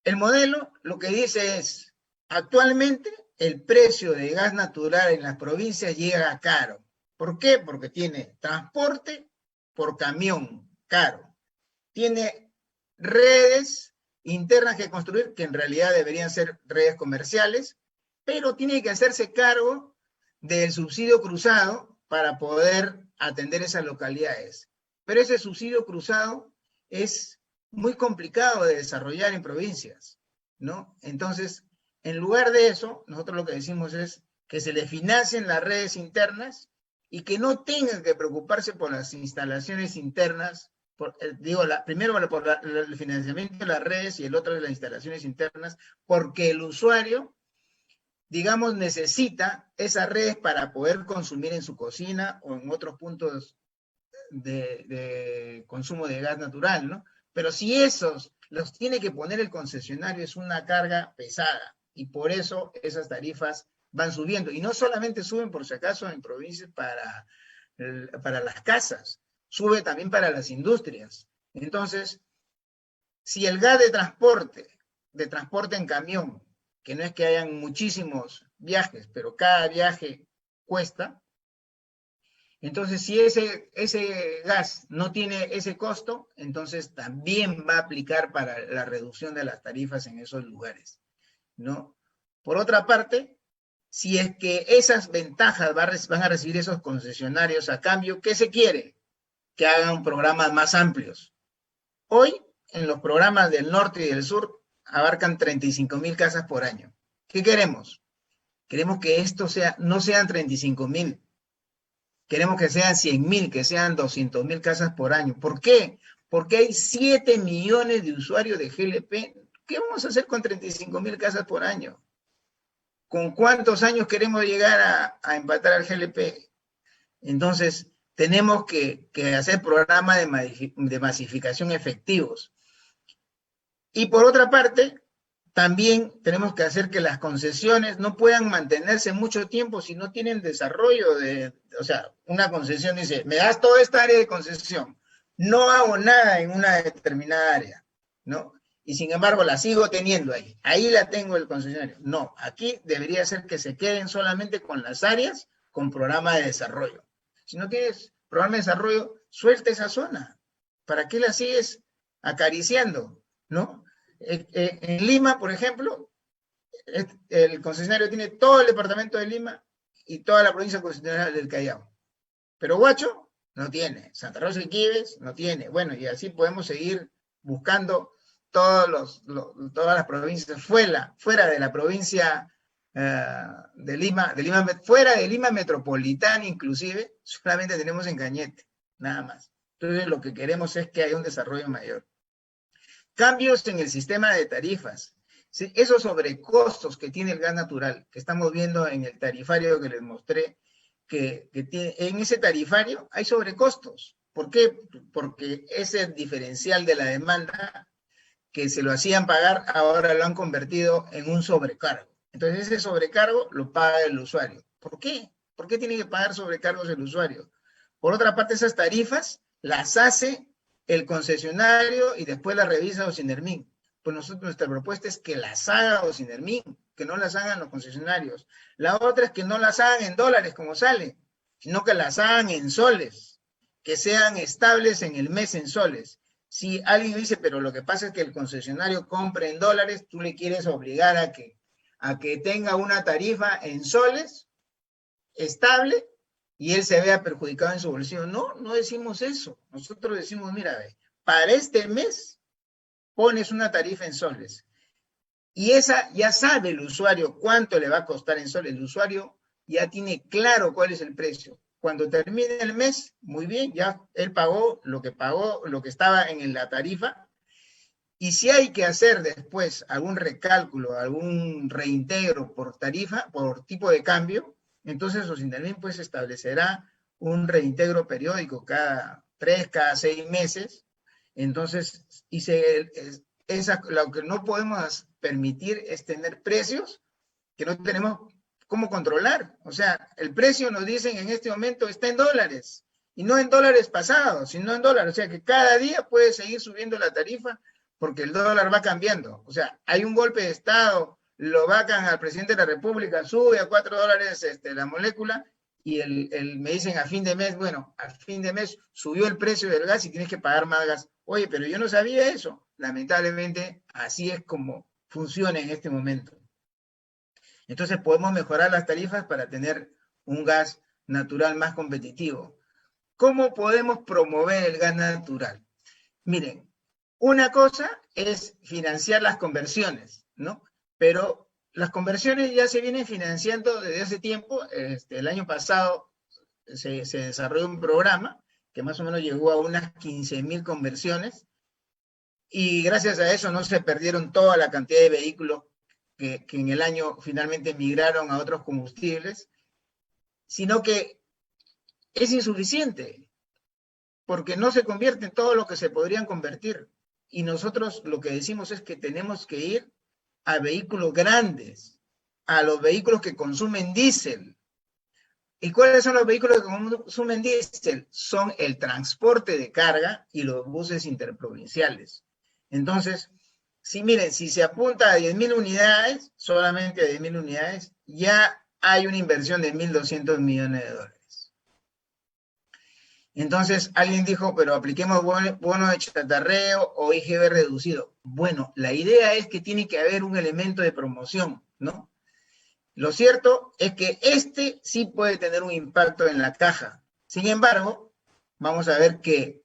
El modelo lo que dice es, actualmente el precio de gas natural en las provincias llega caro. ¿Por qué? Porque tiene transporte por camión caro. Tiene redes internas que construir, que en realidad deberían ser redes comerciales, pero tiene que hacerse cargo del subsidio cruzado para poder atender esas localidades. Pero ese subsidio cruzado es muy complicado de desarrollar en provincias, ¿no? Entonces, en lugar de eso, nosotros lo que decimos es que se le financien las redes internas y que no tengan que preocuparse por las instalaciones internas, primero por el financiamiento de las redes y el otro de las instalaciones internas, porque el usuario digamos, necesita esas redes para poder consumir en su cocina o en otros puntos de consumo de gas natural, ¿no? Pero si esos los tiene que poner el concesionario, es una carga pesada, y por eso esas tarifas van subiendo. Y no solamente suben, por si acaso, en provincias para las casas, sube también para las industrias. Entonces, si el gas de transporte en camión, que no es que hayan muchísimos viajes, pero cada viaje cuesta, entonces si ese gas no tiene ese costo, entonces también va a aplicar para la reducción de las tarifas en esos lugares, ¿no? Por otra parte, si es que esas ventajas van a recibir esos concesionarios a cambio, ¿qué se quiere? Que hagan programas más amplios. Hoy, en los programas del norte y del sur, abarcan 35.000 casas por año. ¿Qué queremos? Queremos que esto no sean 35.000. Queremos que sean 100.000, que sean 200.000 casas por año. ¿Por qué? Porque hay 7 millones de usuarios de GLP. ¿Qué vamos a hacer con 35.000 casas por año? ¿Con cuántos años queremos llegar a empatar al GLP? Entonces, tenemos que hacer programas de masificación efectivos. Y por otra parte, también tenemos que hacer que las concesiones no puedan mantenerse mucho tiempo si no tienen desarrollo o sea, una concesión dice, me das toda esta área de concesión, no hago nada en una determinada área, ¿no? Y sin embargo la sigo teniendo ahí la tengo el concesionario. No, aquí debería ser que se queden solamente con las áreas con programa de desarrollo. Si no tienes programa de desarrollo, suelta esa zona. ¿Para qué la sigues acariciando? ¿No? En Lima, por ejemplo, el concesionario tiene todo el departamento de Lima y toda la provincia concesional del Callao. Pero Huacho no tiene, Santa Rosa y Quives no tiene. Bueno, y así podemos seguir buscando todas las provincias fuera de la provincia de Lima, fuera de Lima metropolitana inclusive, solamente tenemos en Cañete, nada más. Entonces lo que queremos es que haya un desarrollo mayor. Cambios en el sistema de tarifas. ¿Sí? Esos sobrecostos que tiene el gas natural, que estamos viendo en el tarifario que les mostré, que en ese tarifario hay sobrecostos. ¿Por qué? Porque ese diferencial de la demanda que se lo hacían pagar, ahora lo han convertido en un sobrecargo. Entonces ese sobrecargo lo paga el usuario. ¿Por qué? ¿Por qué tiene que pagar sobrecargos el usuario? Por otra parte, esas tarifas las hace el concesionario y después las revisa Ocinermin. Pues nuestra propuesta es que las haga Ocinermin, que no las hagan los concesionarios. La otra es que no las hagan en dólares como sale, sino que las hagan en soles, que sean estables en el mes en soles. Si alguien dice, pero lo que pasa es que el concesionario compre en dólares, tú le quieres obligar a que tenga una tarifa en soles estable y él se vea perjudicado en su bolsillo. No, no decimos eso. Nosotros decimos, mira, para este mes pones una tarifa en soles. Y esa ya sabe el usuario cuánto le va a costar en soles. El usuario ya tiene claro cuál es el precio. Cuando termine el mes, muy bien, ya él pagó, lo que estaba en la tarifa. Y si hay que hacer después algún recálculo, algún reintegro por tarifa, por tipo de cambio, entonces Ocinermin pues establecerá un reintegro periódico cada 3, cada 6 meses. Entonces, lo que no podemos permitir es tener precios que no tenemos cómo controlar. O sea, el precio nos dicen en este momento está en dólares, y no en dólares pasados, sino en dólares. O sea, que cada día puede seguir subiendo la tarifa porque el dólar va cambiando. O sea, hay un golpe de Estado, lo vacan al presidente de la República, sube a $4 la molécula, y me dicen a fin de mes, bueno, a fin de mes subió el precio del gas y tienes que pagar más gas. Oye, pero yo no sabía eso. Lamentablemente, así es como funciona en este momento. Entonces podemos mejorar las tarifas para tener un gas natural más competitivo. ¿Cómo podemos promover el gas natural? Miren, una cosa es financiar las conversiones, ¿no? Pero las conversiones ya se vienen financiando desde hace tiempo. El año pasado se desarrolló un programa que más o menos llegó a unas 15.000 conversiones, y gracias a eso no se perdieron toda la cantidad de vehículos que en el año finalmente migraron a otros combustibles, sino que es insuficiente, porque no se convierte en todo lo que se podrían convertir. Y nosotros lo que decimos es que tenemos que ir a vehículos grandes, a los vehículos que consumen diésel. ¿Y cuáles son los vehículos que consumen diésel? Son el transporte de carga y los buses interprovinciales. Entonces, si miren, si se apunta a 10.000 unidades, solamente a 10.000 unidades, ya hay una inversión de $1.200 millones. Entonces, alguien dijo, pero apliquemos bono de chatarreo o IGB reducido. Bueno, la idea es que tiene que haber un elemento de promoción, ¿no? Lo cierto es que este sí puede tener un impacto en la caja. Sin embargo, vamos a ver que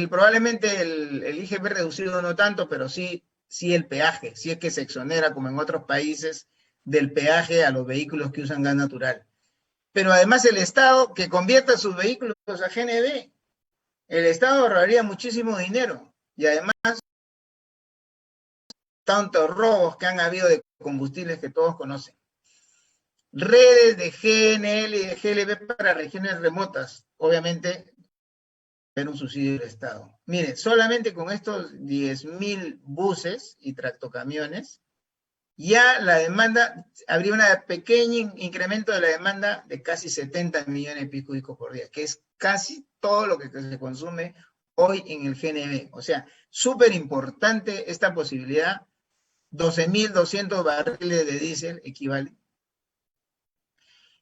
probablemente el IGB reducido no tanto, pero sí el peaje, sí es que se exonera, como en otros países, del peaje a los vehículos que usan gas natural. Pero además el Estado que convierta sus vehículos a GNV, el Estado ahorraría muchísimo dinero. Y además, tantos robos que han habido de combustibles que todos conocen. Redes de GNL y de GLB para regiones remotas, obviamente, tener un subsidio del Estado. Miren, solamente con estos 10.000 buses y tractocamiones, ya la demanda, habría un pequeño incremento de la demanda de casi 70 millones de pies cúbicos por día, que es casi todo lo que se consume hoy en el GNB. O sea, súper importante esta posibilidad. 12.200 barriles de diésel equivale.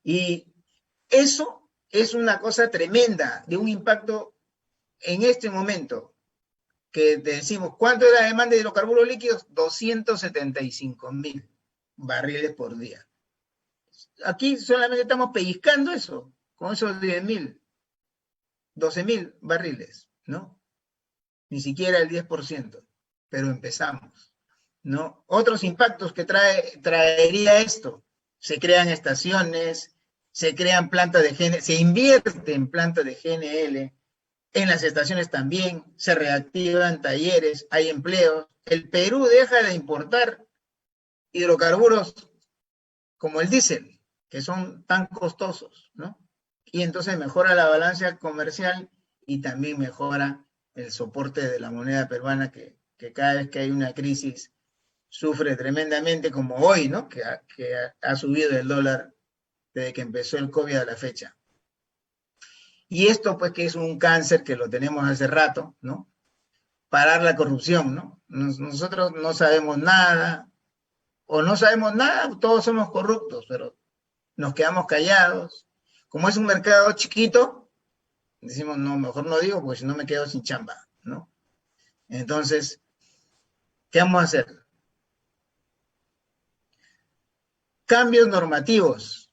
Y eso es una cosa tremenda, de un impacto en este momento, que decimos, ¿cuánto es la demanda de hidrocarburos líquidos? 275.000 barriles por día. Aquí solamente estamos pellizcando eso, con esos 10.000, 12.000 barriles, ¿no? Ni siquiera el 10%, pero empezamos, ¿no? Otros impactos que traería esto: se crean estaciones, se crean plantas de GNL, se invierte en plantas de GNL, en las estaciones también, se reactivan talleres, hay empleos. El Perú deja de importar hidrocarburos como el diésel, que son tan costosos, ¿no? Y entonces mejora la balanza comercial y también mejora el soporte de la moneda peruana, que cada vez que hay una crisis sufre tremendamente, como hoy, ¿no? Que ha subido el dólar desde que empezó el COVID a la fecha. Y esto, pues, que es un cáncer que lo tenemos hace rato, ¿no? Parar la corrupción, ¿no? Nosotros no sabemos nada, o no sabemos nada, todos somos corruptos, pero nos quedamos callados. Como es un mercado chiquito, decimos, no, mejor no digo, porque si no me quedo sin chamba, ¿no? Entonces, ¿qué vamos a hacer? Cambios normativos.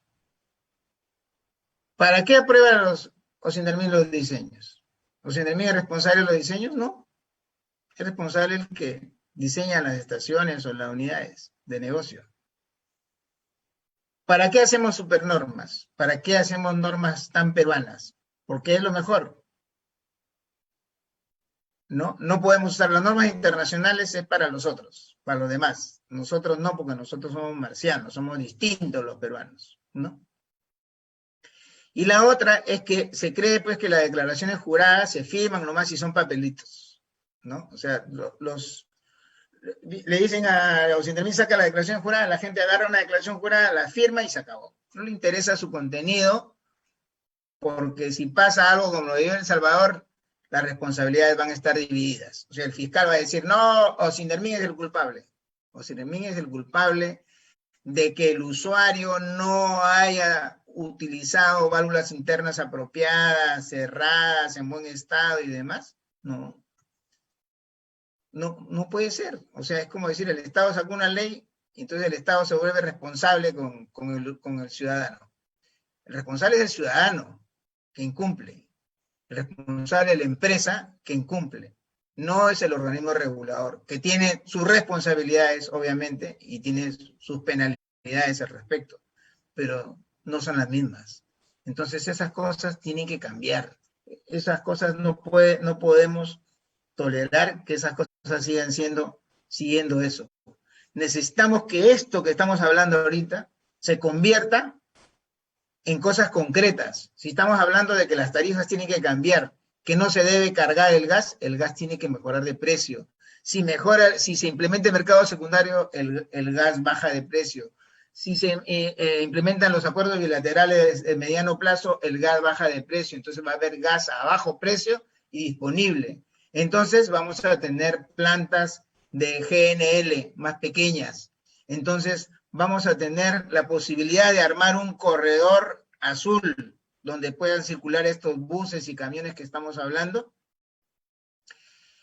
¿Para qué aprueban Osindermin los diseños? ¿Osindermin es responsable de los diseños? No. Es responsable el que diseña las estaciones o las unidades de negocio. ¿Para qué hacemos supernormas? ¿Para qué hacemos normas tan peruanas? Porque es lo mejor. No podemos usar las normas internacionales, es para los otros, para los demás. Nosotros no, porque nosotros somos marcianos, somos distintos los peruanos, ¿no? Y la otra es que se cree, pues, que las declaraciones juradas se firman nomás si son papelitos, ¿no? O sea, le dicen a Osindermin, saca la declaración jurada, la gente agarra una declaración jurada, la firma y se acabó. No le interesa su contenido, porque si pasa algo como lo dio en El Salvador, las responsabilidades van a estar divididas. O sea, el fiscal va a decir, no, Osindermin es el culpable. Osindermin es el culpable de que el usuario no haya utilizado válvulas internas apropiadas, cerradas, en buen estado y demás. No puede ser. O sea, es como decir, el Estado sacó una ley y entonces el Estado se vuelve responsable con el ciudadano. El responsable es el ciudadano que incumple. El responsable es la empresa que incumple. No es el organismo regulador, que tiene sus responsabilidades, obviamente, y tiene sus penalidades al respecto, pero no son las mismas. Entonces esas cosas tienen que cambiar. Esas cosas no podemos tolerar que esas cosas sigan siguiendo eso. necesitamos que esto que estamos hablando ahorita se convierta en cosas concretas. Si estamos hablando de que las tarifas tienen que cambiar, que no se debe cargar el gas tiene que mejorar de precio. Si se implementa el mercado secundario, el gas baja de precio. Si se implementan los acuerdos bilaterales de mediano plazo, el gas baja de precio. Entonces va a haber gas a bajo precio y disponible. Entonces vamos a tener plantas de GNL más pequeñas. Entonces vamos a tener la posibilidad de armar un corredor azul donde puedan circular estos buses y camiones que estamos hablando.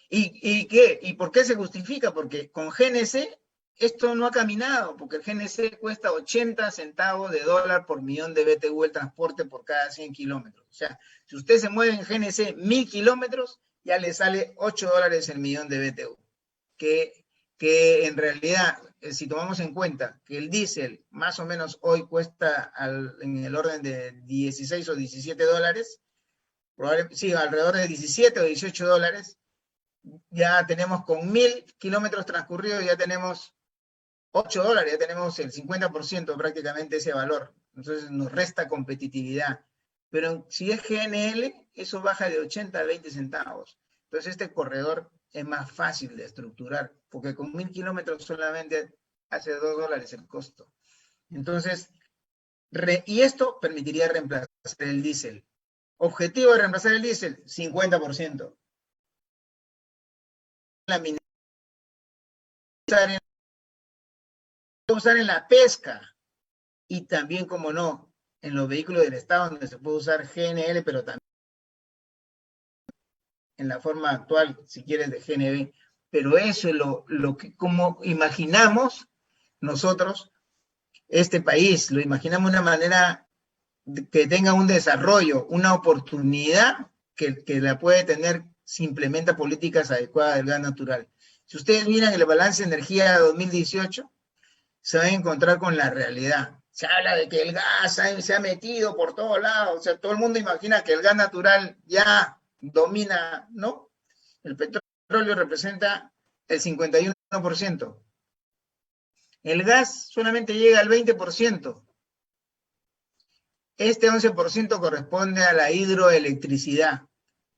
¿Y por qué se justifica? Porque con GNC esto no ha caminado, porque el GNC cuesta 80 centavos de dólar por millón de BTU el transporte por cada 100 kilómetros. O sea, si usted se mueve en GNC 1000 kilómetros, ya le sale 8 dólares el millón de BTU. Que en realidad, si tomamos en cuenta que el diésel más o menos hoy cuesta en el orden de 16 o 17 dólares, sí, alrededor de 17 o 18 dólares, ya tenemos con 1000 kilómetros transcurridos, ya tenemos 8 dólares, ya tenemos el 50% prácticamente ese valor. Entonces nos resta competitividad. Pero si es GNL, eso baja de 80 a 20 centavos. Entonces este corredor es más fácil de estructurar, porque con 1000 kilómetros solamente hace 2 dólares el costo. Entonces, y esto permitiría reemplazar el diésel. Objetivo de reemplazar el diésel, 50%. La minería usar en la pesca y también, como no, en los vehículos del Estado, donde se puede usar GNL, pero también en la forma actual, si quieres, de GNB. Pero eso es lo que, como imaginamos nosotros, este país, lo imaginamos de una manera que tenga un desarrollo, una oportunidad que la puede tener si implementa políticas adecuadas del gas natural. Si ustedes miran el balance de energía de 2018, se van a encontrar con la realidad. Se habla de que el gas se ha metido por todos lados, o sea, todo el mundo imagina que el gas natural ya domina, ¿no? El petróleo representa el 51%. El gas solamente llega al 20%. Este 11% corresponde a la hidroelectricidad.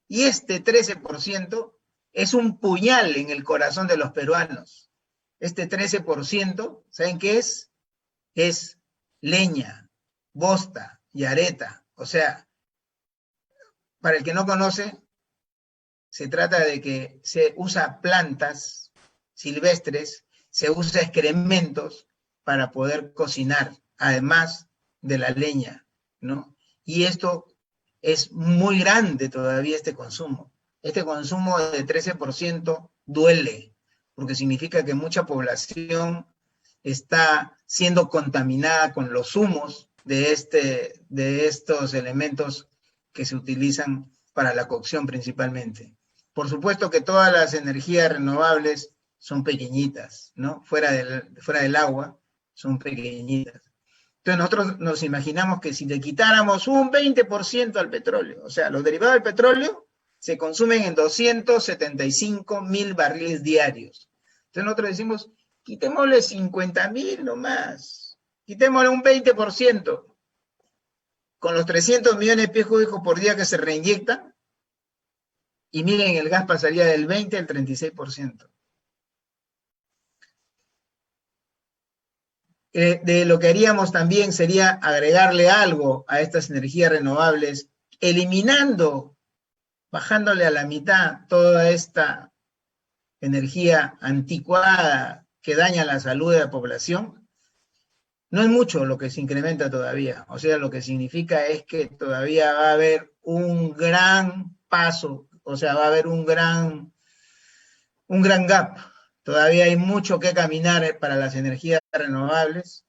Y este 13% es un puñal en el corazón de los peruanos. Este 13%, ¿saben qué es? Es leña, bosta y areta. O sea, para el que no conoce, se trata de que se usa plantas silvestres, se usa excrementos para poder cocinar, además de la leña, ¿no? Y esto es muy grande todavía, este consumo. Este consumo de 13% duele, porque significa que mucha población está siendo contaminada con los humos de estos elementos que se utilizan para la cocción principalmente. Por supuesto que todas las energías renovables son pequeñitas, ¿no? Fuera del agua, son pequeñitas. Entonces nosotros nos imaginamos que si le quitáramos un 20% al petróleo, o sea, los derivados del petróleo se consumen en 275,000 barriles diarios. Entonces nosotros decimos, quitémosle 50,000 nomás, quitémosle un 20%. Con los 300 millones de pies cúbicos por día que se reinyectan, y miren, el gas pasaría del 20 al 36%. De lo que haríamos también sería agregarle algo a estas energías renovables, eliminando, bajándole a la mitad toda esta energía anticuada que daña la salud de la población. No es mucho lo que se incrementa todavía, o sea, lo que significa es que todavía va a haber un gran paso, o sea, va a haber un gran gap. Todavía hay mucho que caminar para las energías renovables.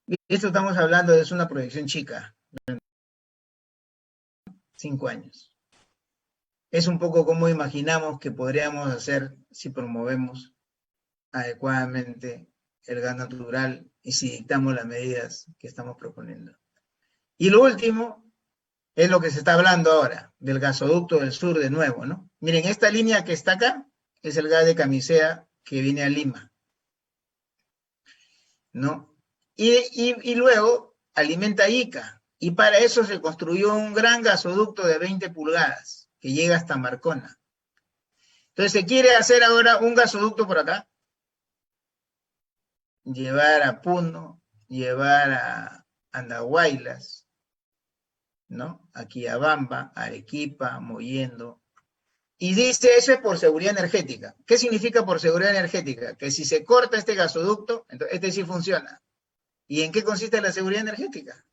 Y esto estamos hablando de una proyección chica, 5 años. Es un poco como imaginamos que podríamos hacer si promovemos adecuadamente el gas natural y si dictamos las medidas que estamos proponiendo. Y lo último es lo que se está hablando ahora, del gasoducto del sur de nuevo, ¿no? Miren, esta línea que está acá es el gas de Camisea que viene a Lima. ¿no? Y luego alimenta Ica. Y para eso se construyó un gran gasoducto de 20 pulgadas que llega hasta Marcona. Entonces se quiere hacer ahora un gasoducto por acá, llevar a Puno, llevar a Andahuaylas, ¿no? A Quillabamba, Arequipa, Mollendo. Y dice eso es por seguridad energética. ¿Qué significa por seguridad energética? Que si se corta este gasoducto, entonces este sí funciona. ¿Y en qué consiste la seguridad energética?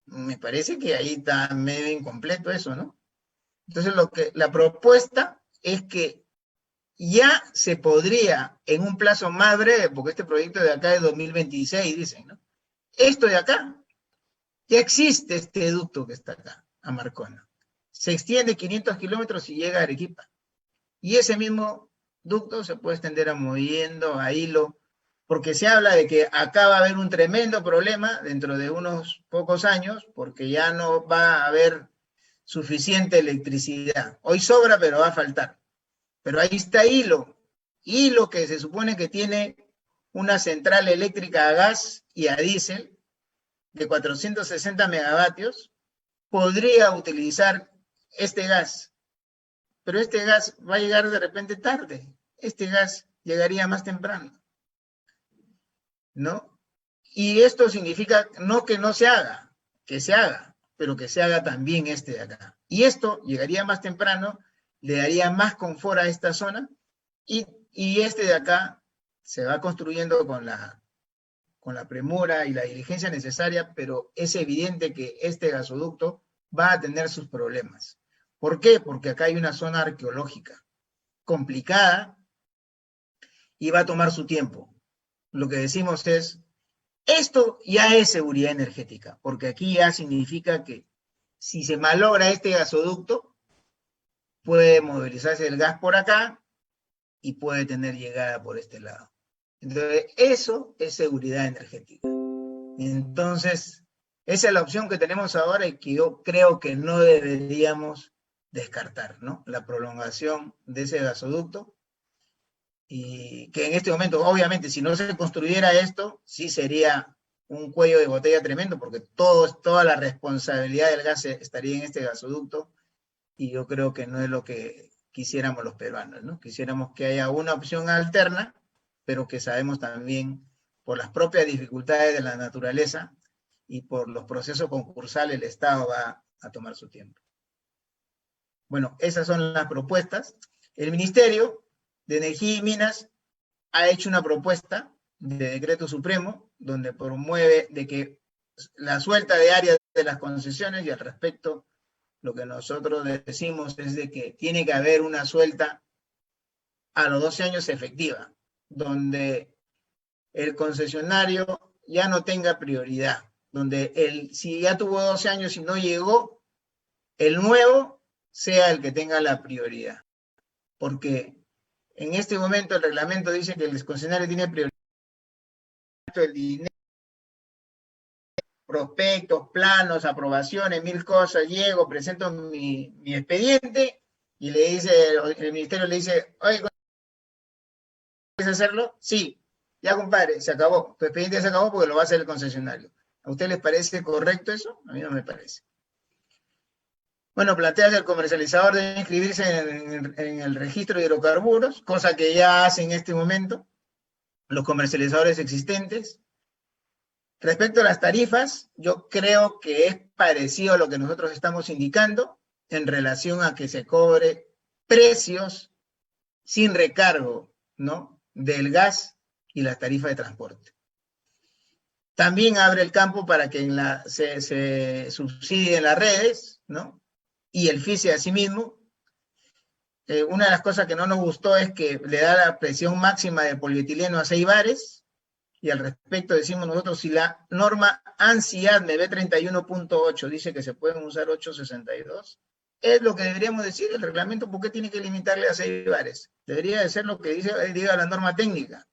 Me parece que ahí está medio incompleto eso, ¿no? Entonces la propuesta es que ya se podría, en un plazo más breve, porque este proyecto de acá es 2026, dicen, ¿no? Esto de acá, ya existe este ducto que está acá, a Marcona. Se extiende 500 kilómetros y llega a Arequipa. Y ese mismo ducto se puede extender a Mollendo, a Hilo, porque se habla de que acá va a haber un tremendo problema dentro de unos pocos años, porque ya no va a haber suficiente electricidad. Hoy sobra, pero va a faltar. Pero ahí está Hilo. Hilo que se supone que tiene una central eléctrica a gas y a diésel de 460 megavatios, podría utilizar este gas. Pero este gas va a llegar de repente tarde. Este gas llegaría más temprano, ¿no? Y esto significa no que no se haga, que se haga, pero que se haga también este de acá. Y esto llegaría más temprano, le daría más confort a esta zona, y este de acá se va construyendo con la premura y la diligencia necesaria, pero es evidente que este gasoducto va a tener sus problemas. ¿Por qué? Porque acá hay una zona arqueológica complicada y va a tomar su tiempo. Lo que decimos es, esto ya es seguridad energética, porque aquí ya significa que si se malogra este gasoducto, puede movilizarse el gas por acá y puede tener llegada por este lado. Entonces, eso es seguridad energética. Entonces, esa es la opción que tenemos ahora y que yo creo que no deberíamos descartar, ¿no? La prolongación de ese gasoducto, y que en este momento, obviamente, si no se construyera esto, sí sería un cuello de botella tremendo, porque toda la responsabilidad del gas estaría en este gasoducto, y yo creo que no es lo que quisiéramos los peruanos, ¿no? Quisiéramos que haya una opción alterna, pero que sabemos también, por las propias dificultades de la naturaleza y por los procesos concursales, el Estado va a tomar su tiempo. Bueno, esas son las propuestas. El Ministerio de Energía y Minas ha hecho una propuesta de decreto supremo donde promueve de que la suelta de áreas de las concesiones, y al respecto lo que nosotros decimos es de que tiene que haber una suelta a los 12 años efectiva, donde el concesionario ya no tenga prioridad, donde si ya tuvo 12 años y no llegó, el nuevo sea el que tenga la prioridad. Porque en este momento el reglamento dice que el concesionario tiene prioridad, el dinero, prospectos, planos, aprobaciones, 1000 cosas, llego, presento mi expediente y le dice, el ministerio le dice, oye, ¿quieres hacerlo? Sí. Ya, compadre, se acabó. Tu expediente se acabó porque lo va a hacer el concesionario. ¿A usted les parece correcto eso? A mí no me parece. Bueno, plantea que el comercializador debe inscribirse en el registro de hidrocarburos, cosa que ya hace en este momento los comercializadores existentes. Respecto a las tarifas, yo creo que es parecido a lo que nosotros estamos indicando en relación a que se cobre precios sin recargo, ¿no?, del gas y las tarifas de transporte. También abre el campo para que se subsidien las redes, ¿no?, y el FICE asimismo. Una de las cosas que no nos gustó es que le da la presión máxima de polietileno a 6 bares, y al respecto decimos nosotros, si la norma ANSI-ADME B31.8 dice que se pueden usar 862, es lo que deberíamos decir el reglamento. ¿Por qué tiene que limitarle a 6 bares? Debería de ser lo que diga la norma técnica.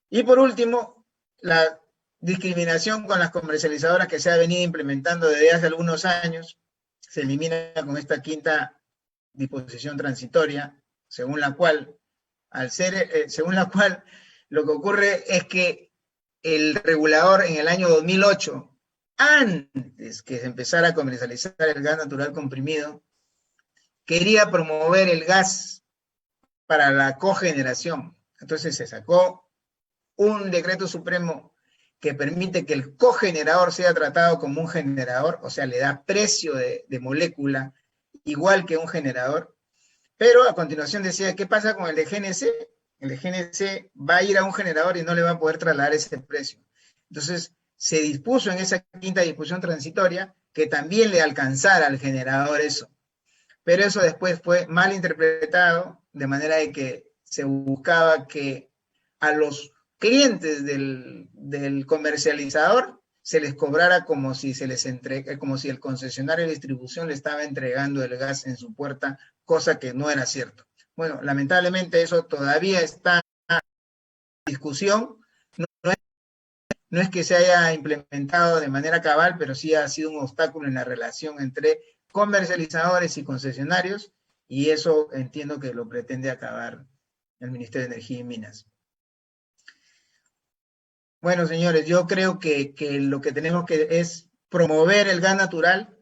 Y por último, la discriminación con las comercializadoras que se ha venido implementando desde hace algunos años, se elimina con esta quinta disposición transitoria, según la cual Lo que ocurre es que el regulador en el año 2008, antes que se empezara a comercializar el gas natural comprimido, quería promover el gas para la cogeneración. Entonces se sacó un decreto supremo que permite que el cogenerador sea tratado como un generador, o sea, le da precio de molécula igual que un generador, pero a continuación decía, ¿qué pasa con el de GNC? El de GNC va a ir a un generador y no le va a poder trasladar ese precio. Entonces, se dispuso en esa quinta disposición transitoria que también le alcanzara al generador eso. Pero eso después fue mal interpretado, de manera de que se buscaba que a los clientes del comercializador se les cobrara como si como si el concesionario de distribución le estaba entregando el gas en su puerta, cosa que no era cierto. Bueno, lamentablemente eso todavía está en discusión. No es que se haya implementado de manera cabal, pero sí ha sido un obstáculo en la relación entre comercializadores y concesionarios, y eso entiendo que lo pretende acabar el Ministerio de Energía y Minas. Bueno, señores, yo creo que lo que tenemos que es promover el gas natural,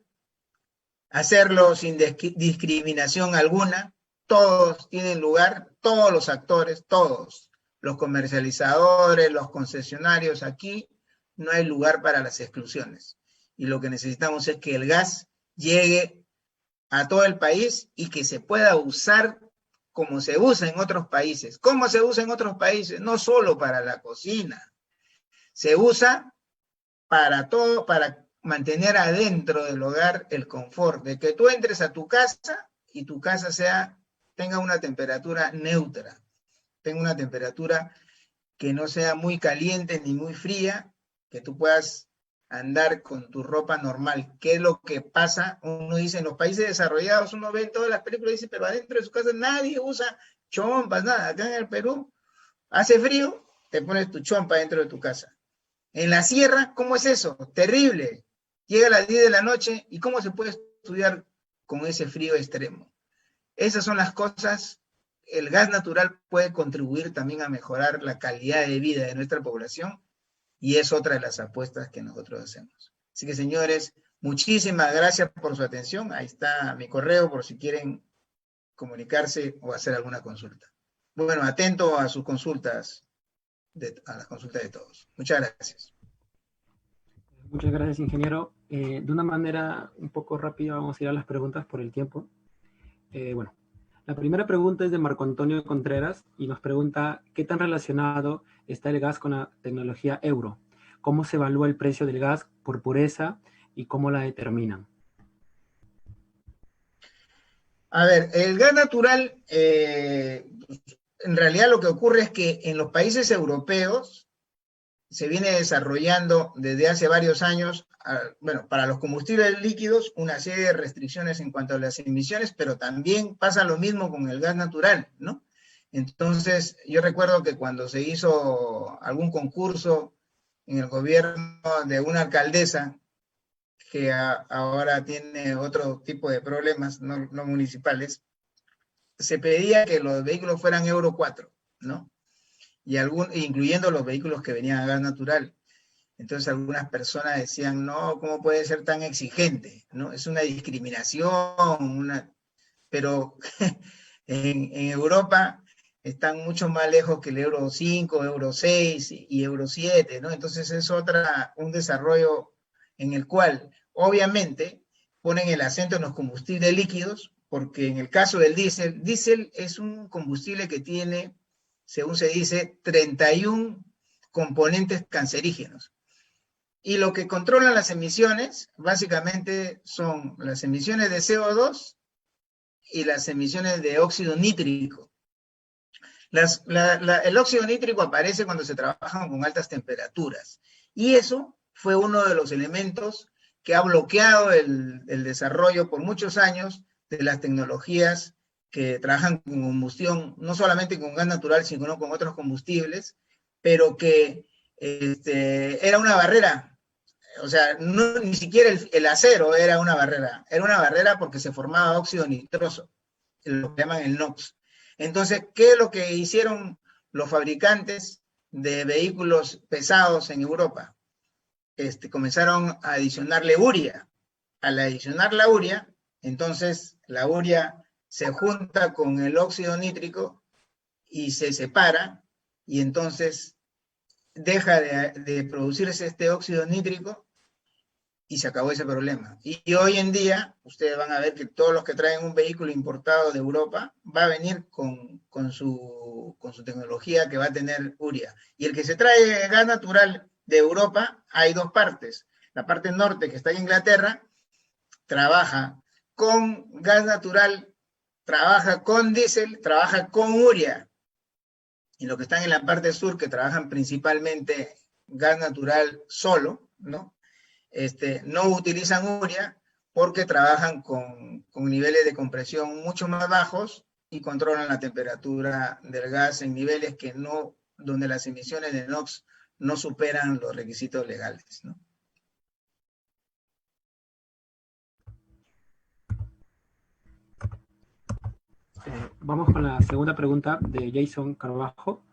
hacerlo sin discriminación alguna. Todos tienen lugar, todos los actores, todos, los comercializadores, los concesionarios, aquí no hay lugar para las exclusiones. Y lo que necesitamos es que el gas llegue a todo el país y que se pueda usar como se usa en otros países. ¿Cómo se usa en otros países? No solo para la cocina, se usa para todo, para mantener adentro del hogar el confort, de que tú entres a tu casa y tu casa tenga una temperatura neutra, tenga una temperatura que no sea muy caliente ni muy fría, que tú puedas andar con tu ropa normal. ¿Qué es lo que pasa? Uno dice, en los países desarrollados, uno ve en todas las películas y dice, pero adentro de su casa nadie usa chompas, nada. Acá en el Perú, hace frío, te pones tu chompa dentro de tu casa. En la sierra, ¿cómo es eso? Terrible. Llega a las 10 de la noche y ¿cómo se puede estudiar con ese frío extremo? Esas son las cosas. El gas natural puede contribuir también a mejorar la calidad de vida de nuestra población y es otra de las apuestas que nosotros hacemos. Así que, señores, muchísimas gracias por su atención. Ahí está mi correo por si quieren comunicarse o hacer alguna consulta. Bueno, atento a sus consultas, a las consultas de todos. Muchas gracias. Muchas gracias, ingeniero. De una manera un poco rápida vamos a ir a las preguntas por el tiempo. Bueno, la primera pregunta es de Marco Antonio Contreras y nos pregunta ¿qué tan relacionado está el gas con la tecnología euro? ¿Cómo se evalúa el precio del gas por pureza y cómo la determinan? A ver, el gas natural, en realidad lo que ocurre es que en los países europeos se viene desarrollando desde hace varios años, bueno, para los combustibles líquidos, una serie de restricciones en cuanto a las emisiones, pero también pasa lo mismo con el gas natural, ¿no? Entonces, yo recuerdo que cuando se hizo algún concurso en el gobierno de una alcaldesa, que ahora tiene otro tipo de problemas, no municipales, se pedía que los vehículos fueran Euro 4, ¿no? Y incluyendo los vehículos que venían a gas natural. Entonces algunas personas decían, no, ¿cómo puede ser tan exigente? ¿No? Es una discriminación, pero en Europa están mucho más lejos que el Euro 5, Euro 6 y Euro 7, ¿no? Entonces es un desarrollo en el cual, obviamente, ponen el acento en los combustibles líquidos, porque en el caso del diésel es un combustible que tiene, según se dice, 31 componentes cancerígenos. Y lo que controlan las emisiones, básicamente, son las emisiones de CO2 y las emisiones de óxido nítrico. El óxido nítrico aparece cuando se trabaja con altas temperaturas. Y eso fue uno de los elementos que ha bloqueado el desarrollo por muchos años de las tecnologías que trabajan con combustión, no solamente con gas natural, sino con otros combustibles, pero que era una barrera. O sea, ni siquiera el acero era una barrera porque se formaba óxido nitroso, lo que llaman el NOx. Entonces, ¿qué es lo que hicieron los fabricantes de vehículos pesados en Europa, comenzaron a adicionarle urea. Al adicionar la urea, entonces la urea se junta con el óxido nítrico y se separa, y entonces deja de producirse este óxido nítrico y se acabó ese problema. Y hoy en día, ustedes van a ver que todos los que traen un vehículo importado de Europa va a venir con su tecnología que va a tener urea. Y el que se trae gas natural de Europa, hay dos partes. La parte norte, que está en Inglaterra, trabaja con gas natural, trabaja con diésel, trabaja con urea. Y los que están en la parte sur, que trabajan principalmente gas natural solo, ¿no? No utilizan urea porque trabajan con niveles de compresión mucho más bajos y controlan la temperatura del gas en niveles que no, donde las emisiones de NOx no superan los requisitos legales, ¿no? Vamos con la segunda pregunta de Jason Carvajo.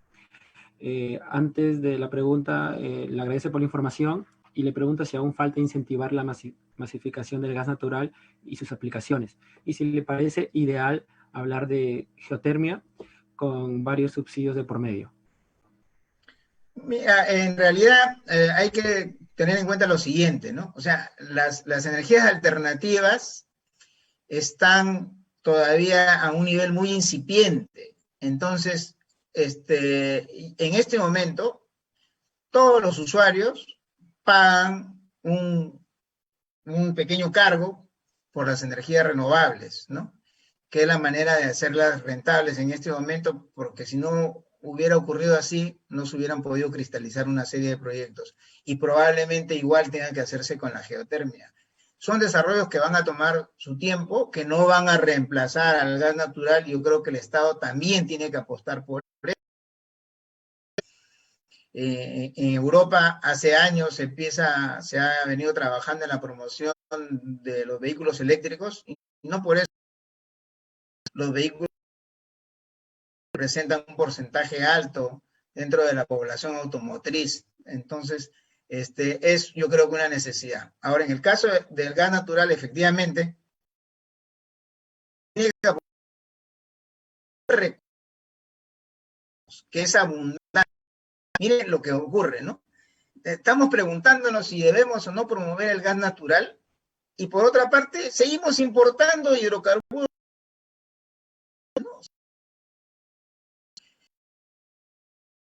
Antes de la pregunta, le agradece por la información y le pregunta si aún falta incentivar la masificación del gas natural y sus aplicaciones. Y si le parece ideal hablar de geotermia con varios subsidios de por medio. Mira, en realidad hay que tener en cuenta lo siguiente, ¿no? O sea, las energías alternativas están todavía a un nivel muy incipiente. Entonces, en este momento, todos los usuarios pagan un pequeño cargo por las energías renovables, ¿no? Que es la manera de hacerlas rentables en este momento, porque si no hubiera ocurrido así, no se hubieran podido cristalizar una serie de proyectos. Y probablemente igual tenga que hacerse con la geotermia. Son desarrollos que van a tomar su tiempo, que no van a reemplazar al gas natural. Yo creo que el Estado también tiene que apostar por eso. En Europa hace años se ha venido trabajando en la promoción de los vehículos eléctricos, y no por eso los vehículos representan un porcentaje alto dentro de la población automotriz. Entonces, es yo creo que una necesidad. Ahora, en el caso del gas natural, efectivamente, tiene que es abundante. Miren lo que ocurre, ¿no? Estamos preguntándonos si debemos o no promover el gas natural, y por otra parte, seguimos importando hidrocarburos,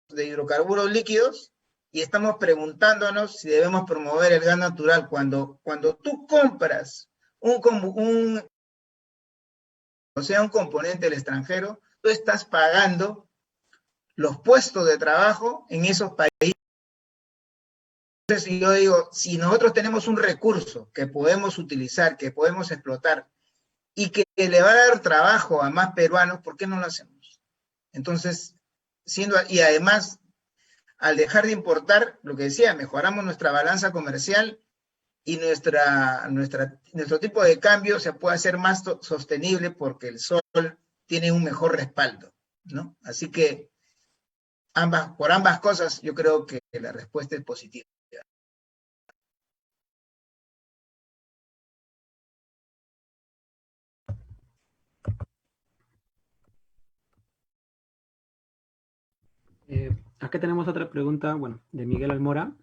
de hidrocarburos líquidos, y estamos preguntándonos si debemos promover el gas natural cuando tú compras un componente del extranjero, tú estás pagando los puestos de trabajo en esos países. Entonces yo digo, si nosotros tenemos un recurso que podemos utilizar, que podemos explotar, y que le va a dar trabajo a más peruanos, ¿por qué no lo hacemos? Entonces, y además, al dejar de importar, lo que decía, mejoramos nuestra balanza comercial y nuestro tipo de cambio se puede hacer más sostenible porque el sol tiene un mejor respaldo, ¿no? Así que por ambas cosas yo creo que la respuesta es positiva. Acá tenemos otra pregunta, bueno, de Miguel Almora.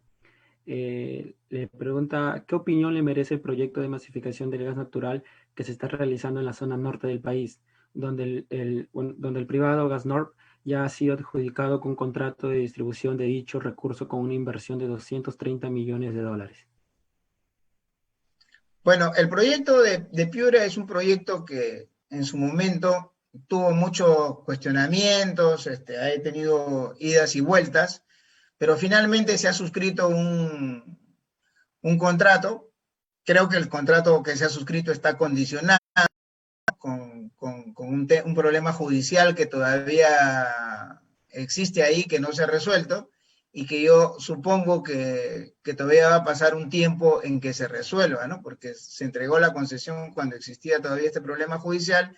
Le pregunta, ¿qué opinión le merece el proyecto de masificación del gas natural que se está realizando en la zona norte del país, donde el privado Gasnor ya ha sido adjudicado con un contrato de distribución de dicho recurso con una inversión de 230 millones de dólares? Bueno, el proyecto de Piura es un proyecto que en su momento tuvo muchos cuestionamientos, ha tenido idas y vueltas, pero finalmente se ha suscrito un contrato. Creo que el contrato que se ha suscrito está condicionado con un problema judicial que todavía existe ahí, que no se ha resuelto, y que yo supongo que todavía va a pasar un tiempo en que se resuelva, ¿no? Porque se entregó la concesión cuando existía todavía este problema judicial,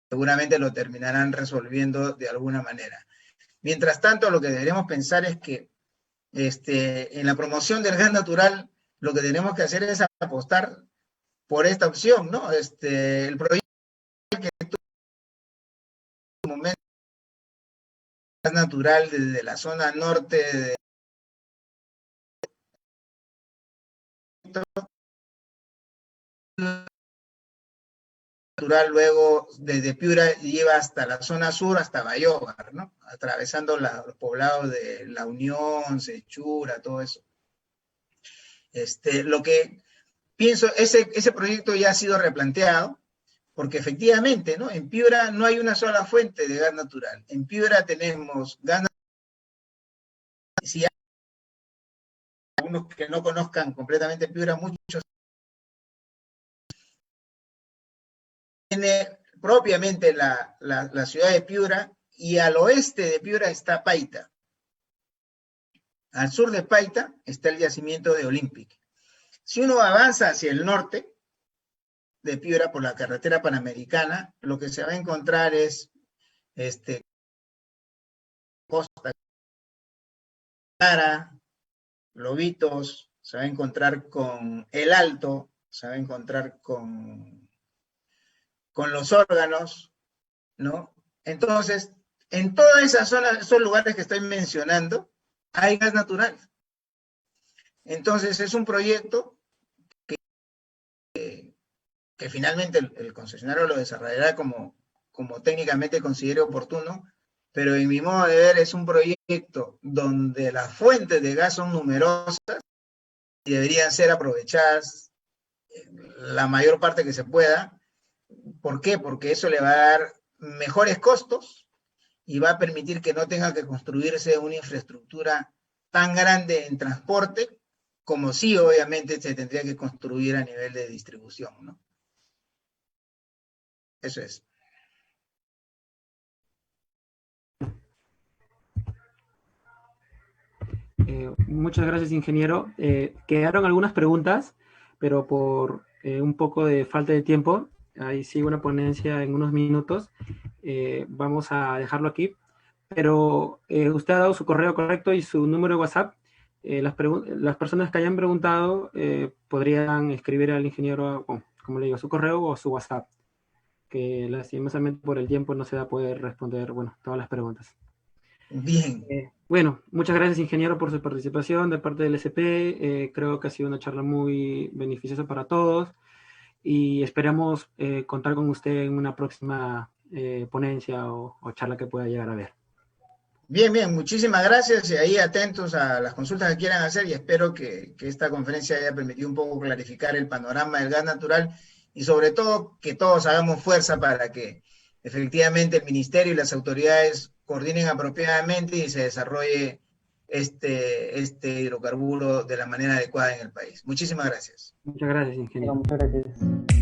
seguramente lo terminarán resolviendo de alguna manera. Mientras tanto, lo que deberíamos pensar es que en la promoción del gas natural, lo que tenemos que hacer es apostar por esta opción, ¿no? El proyecto que tuvo en un momento gas natural desde la zona norte de natural, luego desde Piura lleva hasta la zona sur, hasta Bayóvar, ¿no? Atravesando los poblados de La Unión, Sechura, todo eso. Lo que pienso, ese proyecto ya ha sido replanteado, porque efectivamente, ¿no? En Piura no hay una sola fuente de gas natural. En Piura tenemos gas natural. Si hay algunos que no conozcan completamente Piura, muchos tiene propiamente la ciudad de Piura, y al oeste de Piura está Paita. Al sur de Paita está el yacimiento de Olympic. Si uno avanza hacia el norte de Piura por la carretera panamericana, lo que se va a encontrar es Costa Clara, Lobitos, se va a encontrar con El Alto, se va a encontrar con Los Órganos, ¿no? Entonces, en todas esas zonas, esos lugares que estoy mencionando, hay gas natural. Entonces, es un proyecto que finalmente el concesionario lo desarrollará como técnicamente considere oportuno, pero en mi modo de ver es un proyecto donde las fuentes de gas son numerosas y deberían ser aprovechadas la mayor parte que se pueda. ¿Por qué? Porque eso le va a dar mejores costos y va a permitir que no tenga que construirse una infraestructura tan grande en transporte como sí, obviamente, se tendría que construir a nivel de distribución, ¿no? Eso es. Muchas gracias, ingeniero. Quedaron algunas preguntas, pero por un poco de falta de tiempo, ahí sigue una ponencia en unos minutos. Vamos a dejarlo aquí. Pero usted ha dado su correo correcto y su número de WhatsApp. Las personas que hayan preguntado podrían escribir al ingeniero, como le digo, su correo o su WhatsApp, que lastimosamente por el tiempo no se va a poder responder, bueno, todas las preguntas. Bien. Bueno, muchas gracias, ingeniero, por su participación de parte del SP. Creo que ha sido una charla muy beneficiosa para todos y esperamos contar con usted en una próxima ponencia o charla que pueda llegar a ver. Bien, bien, muchísimas gracias y ahí atentos a las consultas que quieran hacer y espero que esta conferencia haya permitido un poco clarificar el panorama del gas natural y sobre todo que todos hagamos fuerza para que efectivamente el ministerio y las autoridades coordinen apropiadamente y se desarrolle este hidrocarburo de la manera adecuada en el país. Muchísimas gracias. Muchas gracias, ingeniero. Muchas gracias.